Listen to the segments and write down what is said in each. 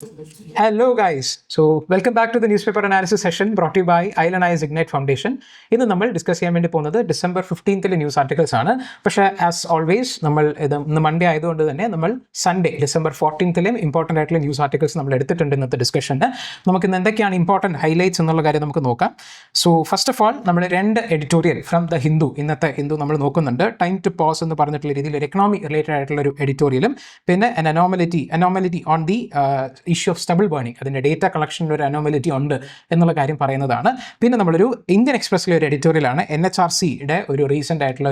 Hello, guys. So, welcome back to the newspaper analysis session brought to you by ILNIS Ignite Foundation. ഇന്ന് നമ്മൾ discuss ചെയ്യാൻ വേണ്ടി പോകുന്നത് December 15 news articles ആണ്. പക്ഷേ ആസ് ഓൾവേസ് നമ്മൾ ഇന്ന് മൺഡേ ആയതുകൊണ്ട് തന്നെ നമ്മൾ സൺഡേ ഡിസംബർ 14 ഇമ്പോർട്ടൻ്റ് ആയിട്ടുള്ള ന്യൂസ് ആർട്ടിക്കിൾസ് നമ്മൾ എടുത്തിട്ടുണ്ട് ഇന്നത്തെ ഡിസ്കഷന്. നമുക്ക് ഇന്ന് എന്തൊക്കെയാണ് ഇമ്പോർട്ടൻറ്റ് ഹൈലൈറ്റ്സ് എന്നുള്ള കാര്യം നമുക്ക് നോക്കാം. സോ ഫസ്റ്റ് ഓഫ് ഓൾ നമ്മൾ രണ്ട് എഡിറ്റോറിയൽ ഫ്രം ദ ഹിന്ദു, ഇന്നത്തെ ഹിന്ദു നമ്മൾ നോക്കുന്നുണ്ട്. ടൈം ടു പോസ് എന്ന് പറഞ്ഞിട്ടുള്ള രീതിയിൽ ഒരു എക്കണോമി റിലേറ്റഡ് ആയിട്ടുള്ള ഒരു എഡിറ്റോറിയലും പിന്നെ anomality on the issue of stubble burning, അതിൻ്റെ ഡേറ്റ കളക്ഷനിൽ ഒരു അനോമലിറ്റി ഉണ്ട് എന്നുള്ള കാര്യം പറയുന്നതാണ്. പിന്നെ നമ്മളൊരു ഇന്ത്യൻ എക്സ്പ്രസ്സിലെ ഒരു എഡിറ്റോറിയലാണ് NHRCയുടെ ഒരു റീസെൻ്റ് ആയിട്ടുള്ള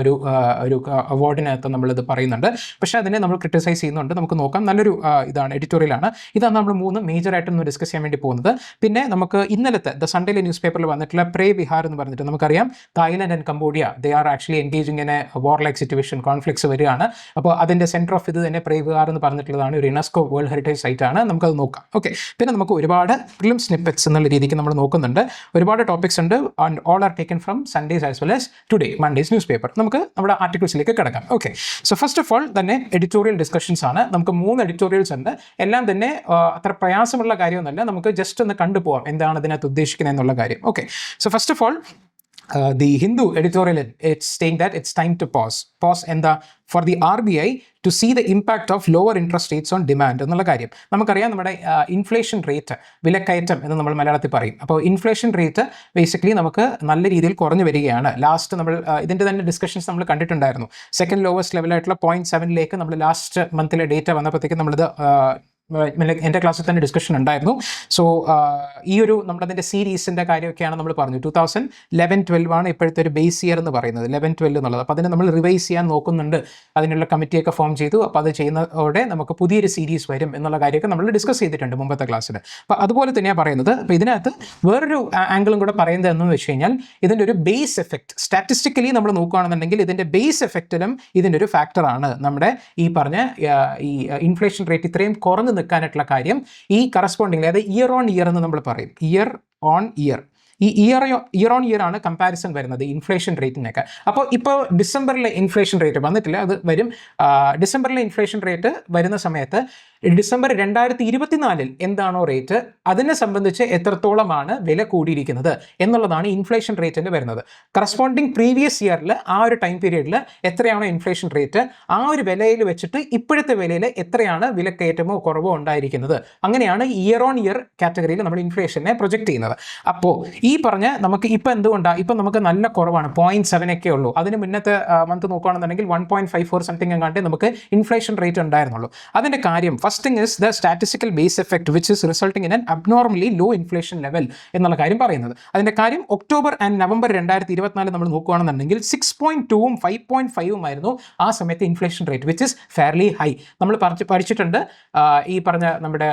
ഒരു അവാർഡിനകത്ത് നമ്മളിത് പറയുന്നുണ്ട്. പക്ഷേ അതിനെ നമ്മൾ ക്രിട്ടിസൈസ് ചെയ്യുന്നുണ്ട്. നമുക്ക് നോക്കാം. നല്ലൊരു ഇതാണ്, എഡിറ്റോറിയലാണ്. ഇതാണ് നമ്മൾ മൂന്ന് മേജറായിട്ടൊന്ന് ഡിസ്കസ് ചെയ്യാൻ വേണ്ടി പോകുന്നത്. പിന്നെ നമുക്ക് ഇന്നലത്തെ ദ സൺഡേയിലെ ന്യൂസ് പേപ്പറിൽ വന്നിട്ടുള്ള പ്രേ വിഹാർ എന്ന് പറഞ്ഞിട്ട് നമുക്കറിയാം Thailand and Cambodia they are actually engaging in a war like situation, conflicts വരികയാണ്. അപ്പോൾ അതിൻ്റെ സെൻറ്റർ ഓഫ് ഇത് തന്നെ പ്രേ വിഹാർ എന്ന് പറഞ്ഞിട്ടുള്ളതാണ്. ഒരു യുനെസ്കോ വേൾഡ് ഹെറിറ്റേജ് സൈറ്റ് ആണ്. നമുക്കത് നോക്കാം. ഓക്കെ, പിന്നെ നമുക്ക് ഒരുപാട് ഫിലിം സ്നിപ്പെറ്റ്സ് എന്നുള്ള രീതിക്ക് നമ്മൾ നോക്കുന്നുണ്ട്. ഒരുപാട് ടോപ്പിക്സ് ഉണ്ട്. And all are taken from Sundays as well as today Mondays news paper. നമുക്ക് നമ്മുടെ ആർട്ടിക്കിൾസിലേക്ക് കിടക്കാം. Okay, so first of all തന്നെ എഡിറ്റോറിയൽ ഡിസ്കഷൻസ് ആണ്. നമുക്ക് 3 എഡിറ്റോറിയൽസ് ഉണ്ട്. എല്ലാം തന്നെ അത്ര പ്രയാസമുള്ള കാര്യമൊന്നുമല്ല. നമുക്ക് ജസ്റ്റ് ഒന്ന് കണ്ടുപോകാം എന്താണ് ഇതിനകത്ത് ഉദ്ദേശിക്കുന്നത് എന്നുള്ള കാര്യം. Okay, so first of all the Hindu editorial, it's saying that it's time to pause and for the RBI to see the impact of lower interest rates on demand എന്നുള്ള കാര്യം. നമുക്കറിയാം നമ്മുടെ ഇൻഫ്ലേഷൻ റേറ്റ്, വിലക്കയറ്റം എന്ന് നമ്മൾ മലയാളത്തിൽ പറയും. അപ്പോൾ ഇൻഫ്ലേഷൻ റേറ്റ് ബേസിക്കലി നമുക്ക് നല്ല രീതിയിൽ കുറഞ്ഞു വരികയാണ്. ലാസ്റ്റ് നമ്മൾ ഇതിൻ്റെ തന്നെ ഡിസ്കഷൻസ് നമ്മൾ കണ്ടിട്ടുണ്ടായിരുന്നു. സെക്കൻഡ് ലോവസ്റ്റ് ലെവലായിട്ടുള്ള 0.7 നമ്മൾ ലാസ്റ്റ് മന്തിലെ ഡേറ്റ വന്നപ്പോഴത്തേക്ക് നമ്മളിത് എൻ്റെ ക്ലാസ്സിൽ തന്നെ ഡിസ്കഷൻ ഉണ്ടായിരുന്നു. സോ ഈ ഒരു നമ്മളതിൻ്റെ സീരീസിൻ്റെ കാര്യമൊക്കെയാണ് നമ്മൾ പറഞ്ഞു. 2011-12 ആണ് ഇപ്പോഴത്തെ ഒരു ബേസ് ഇയർ എന്ന് പറയുന്നത്, 11-12 എന്നുള്ളത്. അപ്പോൾ അതിനെ നമ്മൾ റിവൈസ് ചെയ്യാൻ നോക്കുന്നുണ്ട്. അതിനുള്ള കമ്മിറ്റിയൊക്കെ ഫോം ചെയ്തു. അപ്പോൾ അത് ചെയ്യുന്നതോടെ നമുക്ക് പുതിയൊരു സീരീസ് വരും എന്നുള്ള കാര്യമൊക്കെ നമ്മൾ ഡിസ്കസ് ചെയ്തിട്ടുണ്ട് മുമ്പത്തെ ക്ലാസ്സിൽ. അപ്പോൾ അതുപോലെ തന്നെയാണ് പറയുന്നത്. അപ്പോൾ ഇതിനകത്ത് വേറൊരു ആംഗിളും കൂടെ പറയുന്നത് എന്ന് വെച്ച് കഴിഞ്ഞാൽ ഇതിൻ്റെ ഒരു ബേസ് എഫക്റ്റ്, സ്റ്റാറ്റിസ്റ്റിക്കലി നമ്മൾ നോക്കുകയാണെന്നുണ്ടെങ്കിൽ ഇതിൻ്റെ ബേസ് എഫക്റ്റിലും ഇതിൻ്റെ ഒരു ഫാക്ടറാണ് നമ്മുടെ ഈ പറഞ്ഞ ഈ ഇൻഫ്ലേഷൻ റേറ്റ് ഇത്രയും കുറഞ്ഞ് നിൽക്കാനായിട്ടുള്ള കാര്യം. ഈ കറസ്പോണ്ടിങ്, അതായത് ഇയർ ഓൺ ഇയർ എന്ന് നമ്മൾ പറയും. ഇയർ ഓൺ ഇയർ, ഈ ഇയർ ഓൺ ഇയർ ആണ് കമ്പാരിസൺ വരുന്നത് ഇൻഫ്ലേഷൻ റേറ്റിനൊക്കെ. അപ്പോൾ ഇപ്പോൾ ഡിസംബറിലെ ഇൻഫ്ലേഷൻ റേറ്റ് വന്നിട്ടില്ല, അത് വരും. ഡിസംബറിലെ ഇൻഫ്ലേഷൻ റേറ്റ് വരുന്ന സമയത്ത് ഡിസംബർ 2024 എന്താണോ റേറ്റ് അതിനെ സംബന്ധിച്ച് എത്രത്തോളമാണ് വില കൂടിയിരിക്കുന്നത് എന്നുള്ളതാണ് ഇൻഫ്ലേഷൻ റേറ്റിൻ്റെ വരുന്നത്. കറസ്പോണ്ടിങ് പ്രീവിയസ് ഇയറിൽ ആ ഒരു ടൈം പീരീഡിൽ എത്രയാണോ ഇൻഫ്ലേഷൻ റേറ്റ്, ആ ഒരു വിലയിൽ വെച്ചിട്ട് ഇപ്പോഴത്തെ വിലയിൽ എത്രയാണ് വിലക്കയറ്റമോ കുറവോ ഉണ്ടായിരിക്കുന്നത്. അങ്ങനെയാണ് ഇയർ ഓൺ ഇയർ കാറ്റഗറിയിൽ നമ്മൾ ഇൻഫ്ലേഷനെ പ്രൊജക്റ്റ് ചെയ്യുന്നത്. അപ്പോൾ ഈ പറഞ്ഞ നമുക്ക് ഇപ്പം എന്തുകൊണ്ടാണ് ഇപ്പം നമുക്ക് നല്ല കുറവാണ്, 0.7 ഉള്ളൂ. അതിന് മുന്നത്തെ മന്ത് നോക്കുകയാണെന്നുണ്ടെങ്കിൽ 1.54 സംതിങ് എങ്ങാണ്ട് നമുക്ക് ഇൻഫ്ലേഷൻ റേറ്റ് ഉണ്ടായിരുന്നുള്ളൂ. അതിൻ്റെ കാര്യം first thing is the statistical base effect which is resulting in an abnormally low inflation level എന്നുള്ള കാര്യം പറയുന്നത്. അതിൻ്റെ കാര്യം ഒക്ടോബർ ആൻഡ് നവംബർ 2024 നമ്മൾ നോക്കുകയാണെന്നുണ്ടെങ്കിൽ 6.2ഉം 5.5ഉം ആയിരുന്നു ആ സമയത്ത് inflation rate, which is fairly high. നമ്മൾ പഠിച്ചിട്ടുണ്ട് ഈ പറഞ്ഞ നമ്മുടെ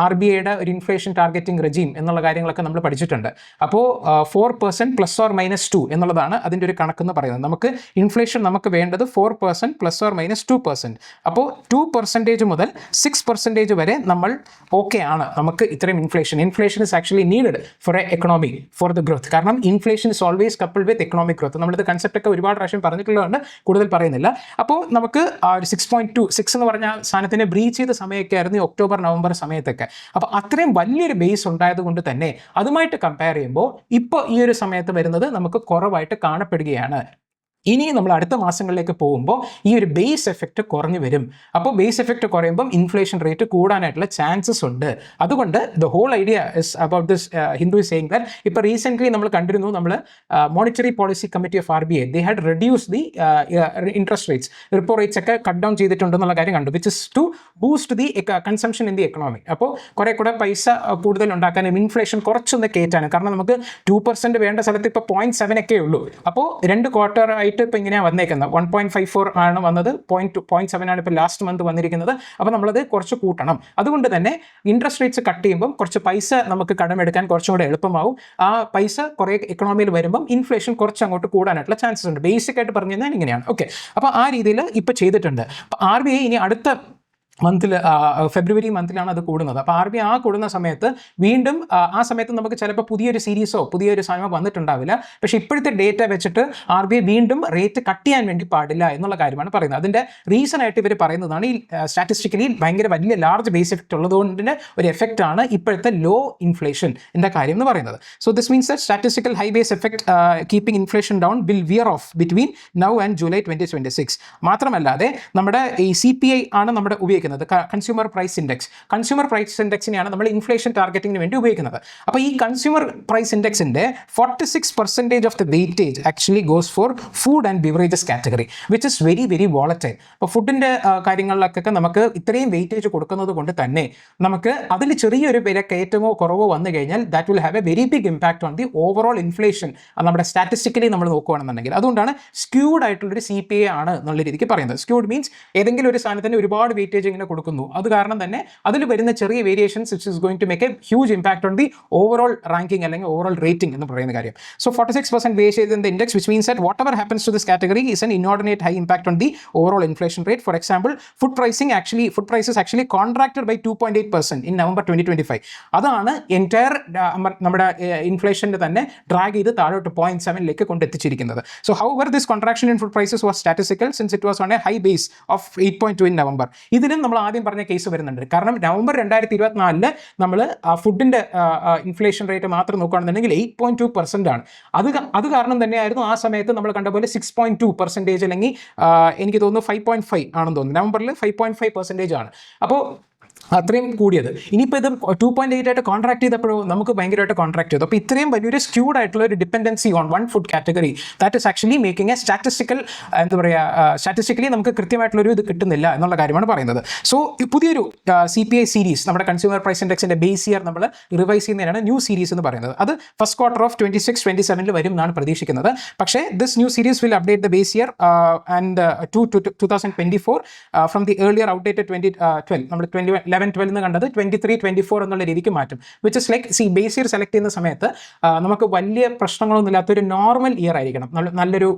RBIയുടെ ഒരു ഇൻഫ്ലേഷൻ ടാർഗറ്റിംഗ് റെജീം എന്നുള്ള കാര്യങ്ങളൊക്കെ നമ്മൾ പഠിച്ചിട്ടുണ്ട്. അപ്പോൾ 4% ±2 എന്നുള്ളതാണ് അതിൻ്റെ ഒരു കണക്കെന്ന് പറയുന്നത്. നമുക്ക് ഇൻഫ്ലേഷൻ നമുക്ക് വേണ്ടത് 4% ±2%. അപ്പോൾ 2% മുതൽ 6% വരെ നമ്മൾ ഓക്കെ ആണ്. നമുക്ക് ഇത്രയും inflation is actually needed for a economy, for the growth. കാരണം inflation is always coupled with economic growth. നമ്മളിത് കൺസെപ്റ്റ് ഒക്കെ ഒരുപാട് പ്രാവശ്യം പറഞ്ഞിട്ടുള്ളതുകൊണ്ട് കൂടുതൽ പറയുന്നില്ല. അപ്പോൾ നമുക്ക് ആ ഒരു 6.26 എന്ന് പറഞ്ഞ സാധനത്തിനെ ബ്രീച്ച് ചെയ്ത സമയമൊക്കെ ആയിരുന്നു ഒക്ടോബർ നവംബർ സമയത്തൊക്കെ. അപ്പോൾ അത്രയും വലിയൊരു ബേസ് ഉണ്ടായത് കൊണ്ട് തന്നെ അതുമായിട്ട് കമ്പയർ ചെയ്യുമ്പോൾ ഇപ്പോൾ ഈ ഒരു സമയത്ത് വരുന്നത് നമുക്ക് കുറവായിട്ട് കാണപ്പെടുകയാണ്. ഇനി നമ്മൾ അടുത്ത മാസങ്ങളിലേക്ക് പോകുമ്പോൾ ഈ ഒരു ബേസ് എഫക്റ്റ് കുറഞ്ഞു വരും. അപ്പോൾ ബേസ് എഫക്റ്റ് കുറയുമ്പം ഇൻഫ്ലേഷൻ റേറ്റ് കൂടാനായിട്ടുള്ള ചാൻസസ് ഉണ്ട്. അതുകൊണ്ട് the whole idea is about this Hindu is saying that ഇപ്പോൾ റീസെൻ്റ്ലി നമ്മൾ കണ്ടിരുന്നു, നമ്മൾ monetary policy committee of RBI they had reduce the interest rates, repo rates ഒക്കെ കട്ട് ഡൗൺ ചെയ്തിട്ടുണ്ടെന്നുള്ള കാര്യം കണ്ടു, which is to boost the consumption in the economy. അപ്പോൾ കുറേ കൂടെ പൈസ കൂടുതൽ ഉണ്ടാക്കാനും ഇൻഫ്ലേഷൻ കുറച്ചൊന്ന് കയറ്റാനും. കാരണം നമുക്ക് 2% വേണ്ട സ്ഥലത്ത് ഇപ്പോൾ 0.7 ഉള്ളൂ. അപ്പോൾ 2 ക്വാർട്ടർ ആയിട്ട് ഇപ്പോൾ ഇങ്ങനെയാണ് വന്നേക്കുന്നത്. 1.54 ആണ് വന്നത്, 0.7 ആണ് ഇപ്പോൾ ലാസ്റ്റ് മന്ത് വന്നിരിക്കുന്നത്. അപ്പോൾ നമ്മളത് കുറച്ച് കൂട്ടണം. അതുകൊണ്ട് തന്നെ ഇൻട്രസ്റ്റ് റേറ്റ്സ് കട്ട് ചെയ്യുമ്പം കുറച്ച് പൈസ നമുക്ക് കടമെടുക്കാൻ കുറച്ചും കൂടെ എളുപ്പമാവും. ആ പൈസ കുറേ എക്കണോമിയിൽ വരുമ്പം ഇൻഫ്ലേഷൻ കുറച്ച് അങ്ങോട്ട് കൂടാനായിട്ടുള്ള ചാൻസസ് ഉണ്ട്. ബേസിക് ആയിട്ട് പറഞ്ഞു കഴിഞ്ഞാൽ ഇങ്ങനെയാണ്. ഓക്കെ, അപ്പോൾ ആ രീതിയിൽ ഇപ്പോൾ ചെയ്തിട്ടുണ്ട്. അപ്പോൾ RBI ഇനി അടുത്ത മന്തിൽ ഫെബ്രുവരി മന്തിലാണ് അത് കൂടുന്നത്. അപ്പോൾ RBI ആ കൂടുന്ന സമയത്ത് വീണ്ടും ആ സമയത്ത് നമുക്ക് ചിലപ്പോൾ പുതിയൊരു സീരീസോ പുതിയൊരു സാധനമോ വന്നിട്ടുണ്ടാവില്ല. പക്ഷേ ഇപ്പോഴത്തെ ഡേറ്റ വെച്ചിട്ട് RBI വീണ്ടും റേറ്റ് കട്ട് ചെയ്യാൻ വേണ്ടി പാടില്ല എന്നുള്ള കാര്യമാണ് പറയുന്നത്. അതിൻ്റെ റീസൺ ആയിട്ട് ഇവർ പറയുന്നതാണ് ഈ സ്റ്റാറ്റിസ്റ്റിക്കലി ഭയങ്കര വലിയ ലാർജ് ബേസ് എഫക്റ്റ് ഉള്ളതുകൊണ്ടിന് ഒരു എഫക്റ്റ് ആണ് ഇപ്പോഴത്തെ ലോ ഇൻഫ്ലേഷൻ എൻ്റെ കാര്യം എന്ന് പറയുന്നത്. So this means that statistical high base effect keeping inflation down will wear off between now and July 2026. മാത്രമല്ലാതെ നമ്മുടെ ഈ CPI ആണ് നമ്മുടെ ഉപയോഗിക്കുന്നത്, consumer price index. Consumer price ഇൻഡെക്സിനെയാണ് നമ്മൾ ഇൻഫ്ലേഷൻ ടാർഗറ്റിങ്ങിന് വേണ്ടി ഉപയോഗിക്കുന്നത്. അപ്പോൾ ഈ കൺസ്യൂമർ പ്രൈസ് ഇൻഡെക്സിൻ്റെ 46% of the weightage actually goes for food and beverages category, which is very very volatile. അപ്പോൾ ഫുഡിൻ്റെ കാര്യങ്ങളിലൊക്കെ നമുക്ക് ഇത്രയും വെയിറ്റേജ് കൊടുക്കുന്നത് കൊണ്ട് തന്നെ നമുക്ക് അതിൽ ചെറിയൊരു വില കയറ്റമോ കുറവോ വന്നു കഴിഞ്ഞാൽ that will have a very big impact on the overall inflation. നമ്മുടെ സ്റ്റാറ്റിസ്റ്റിക്കലി നമ്മൾ നോക്കുകയാണെന്നുണ്ടെങ്കിൽ അതുകൊണ്ടാണ് സ്ക്യൂഡ് ആയിട്ടുള്ളൊരു CPI ആണ് എന്നുള്ള രീതിക്ക് പറയുന്നത്. സ്ക്യൂഡ് മീൻസ് ഏതെങ്കിലും ഒരു സാധനത്തിന് ഒരുപാട് വെയിറ്റേജ് ഇങ്ങനെ കൊടുക്കുന്നു, അത് കാരണം തന്നെ അതിൽ വരുന്ന ചെറിയ variations which is going to make a huge impact on the overall ranking അല്ലെങ്കിൽ ഓവറോൾ റേറ്റിംഗ് എന്ന് പറയുന്ന കാര്യം. So 46% weightage in the index, which means that whatever happens to this category is an inordinate high impact on the overall inflation rate. For example, food prices actually contracted by 2.8% in November 2025. അതാണ് entire നമ്മുടെ ഇൻഫ്ലേഷൻ്റെ തന്നെ drag ചെയ്ത് താഴോട്ട് 0.7 കൊണ്ടെത്തിച്ചിരിക്കുന്നത്. So however this contraction in food prices was statistical since it was on a high base of 8.2 in November. ഇതിലും നമ്മൾ ആദ്യം പറഞ്ഞ കേസ് വരുന്നുണ്ട്. കാരണം നവംബർ 2024 നമ്മൾ ഫുഡിൻ്റെ ഇൻഫ്ലേഷൻ റേറ്റ് മാത്രം നോക്കുകയാണെന്നുണ്ടെങ്കിൽ 8.2% ആണ്. അത് കാരണം തന്നെയായിരുന്നു ആ സമയത്ത് നമ്മൾ കണ്ട പോലെ 6.2% അല്ലെങ്കിൽ എനിക്ക് തോന്നുന്നു 5.5 ആണെന്ന് തോന്നുന്നു. നവംബറിൽ 5.5% ആണ്. അപ്പോൾ അത്രയും കൂടിയത്. ഇനിയിപ്പോൾ ഇത് 2.8 ആയിട്ട് കോൺട്രാക്ട് ചെയ്തപ്പോഴോ നമുക്ക് ഭയങ്കരമായിട്ട് കോൺട്രാക്ട് ചെയ്തു. അപ്പോൾ ഇത്രയും വലിയൊരു സ്ക്യൂഡ് ആയിട്ടുള്ള ഒരു dependency on one food category that is actually making A statistically നമുക്ക് കൃത്യമായിട്ടുള്ളൊരു ഇത് കിട്ടുന്നില്ല എന്നുള്ള കാര്യമാണ് പറയുന്നത്. സോ പുതിയൊരു CPI സീരീസ് നമ്മുടെ കൺസ്യൂമർ പ്രൈസ് ഇൻഡെക്സിൻ്റെ ബേസ് ഇയർ നമ്മൾ റിവൈസ് ചെയ്യുന്നതിനാണ് ന്യൂ സീരീസ് എന്ന് പറയുന്നത്. അത് ഫസ്റ്റ് ക്വാർട്ടർ ഓഫ് 26-27 വരും എന്നാണ് പ്രതീക്ഷിക്കുന്നത്. പക്ഷേ this new series will update the base year and 2024 from the earlier outdated 2012 നമ്മൾ 11-12 എന്ന് കണ്ടത് 23-24 എന്നുള്ള രീതിക്ക് മാറ്റും. Which is like base year select ചെയ്യുന്ന സമയത്ത് നമുക്ക് വലിയ പ്രശ്നങ്ങളൊന്നും ഇല്ലാത്തൊരു നോർമൽ ഇയർ ആയിരിക്കണം, നല്ലൊരു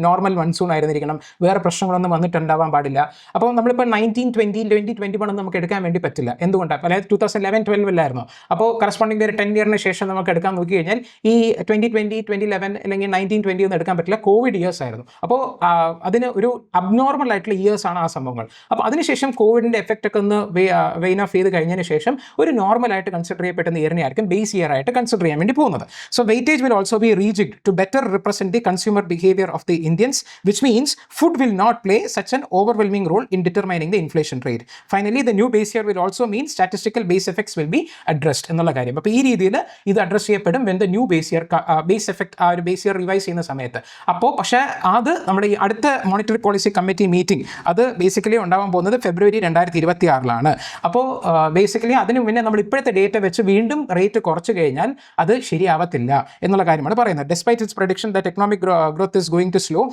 നോർമൽ മൺസൂൺ ആയിരുന്നിരിക്കണം, വേറെ പ്രശ്നങ്ങളൊന്നും വന്നിട്ടുണ്ടാവാൻ പാടില്ല. അപ്പോൾ നമ്മളിപ്പോൾ 1920, 2021 നമുക്ക് എടുക്കാൻ വേണ്ടി പറ്റില്ല. എന്തുകൊണ്ടാണ്? അതായത് 2011-12 അപ്പോൾ കറസ്പോണ്ടിങ് ഒരു 10 ഇയറിന് ശേഷം നമുക്ക് എടുക്കാൻ നോക്കി കഴിഞ്ഞാൽ ഈ 2020, 2011 അല്ലെങ്കിൽ 1920 ഒന്നും എടുക്കാൻ പറ്റില്ല. കോവിഡ് ഇയേഴ്സ് ആയിരുന്നു. അപ്പോൾ അതിന് ഒരു അബ്നോർമൽ ആയിട്ടുള്ള ഇയേഴ്സ് ആണ് ആ സംഭവങ്ങൾ. അപ്പോൾ അതിനുശേഷം കോവിഡിൻ്റെ എഫക്റ്റ് ഒക്കെ ഒന്ന് വെയിൻ ഓഫ് ചെയ്ത് കഴിഞ്ഞതിന് ശേഷം ഒരു നോർമലായിട്ട് കൺസിഡർ ചെയ്യപ്പെടുന്ന ഇയറിനെ ആയിരിക്കും ബേസ് ഇയർ ആയിട്ട് കൺസിഡർ ചെയ്യാൻ വേണ്ടി പോകുന്നത്. So weightage will also be rejigged to better represent the consumer behaviour of the Indians, which means food will not play such an overwhelming role in determining the inflation rate. Finally the new base year will also mean statistical base effects will be addressed എന്നുള്ള കാര്യം. അപ്പോൾ ഈ രീതിയിൽ ഇത് address ചെയ്യപ്പെടും when the new base year base effect ആ ഒരു base year revise ചെയ്യുന്ന സമയത്ത്. അപ്പോൾ പക്ഷേ അത് നമ്മുടെ ഈ അടുത്ത മോണിറ്ററി പോളിസി കമ്മിറ്റി മീറ്റിംഗ് അത് ബേസിക്കലി ഉണ്ടാവാൻ പോകുന്നത് ഫെബ്രുവരി 2026 അപ്പോൾ ബേസിക്കലി അതിന് മുന്നേ നമ്മൾ ഇപ്പോഴത്തെ ഡേറ്റ വെച്ച് വീണ്ടും റേറ്റ് കുറച്ച് കഴിഞ്ഞാൽ അത് ശരിയാവത്തില്ല എന്നുള്ള കാര്യമാണ് പറയുന്നത്. Despite its prediction that economic growth is going to slow,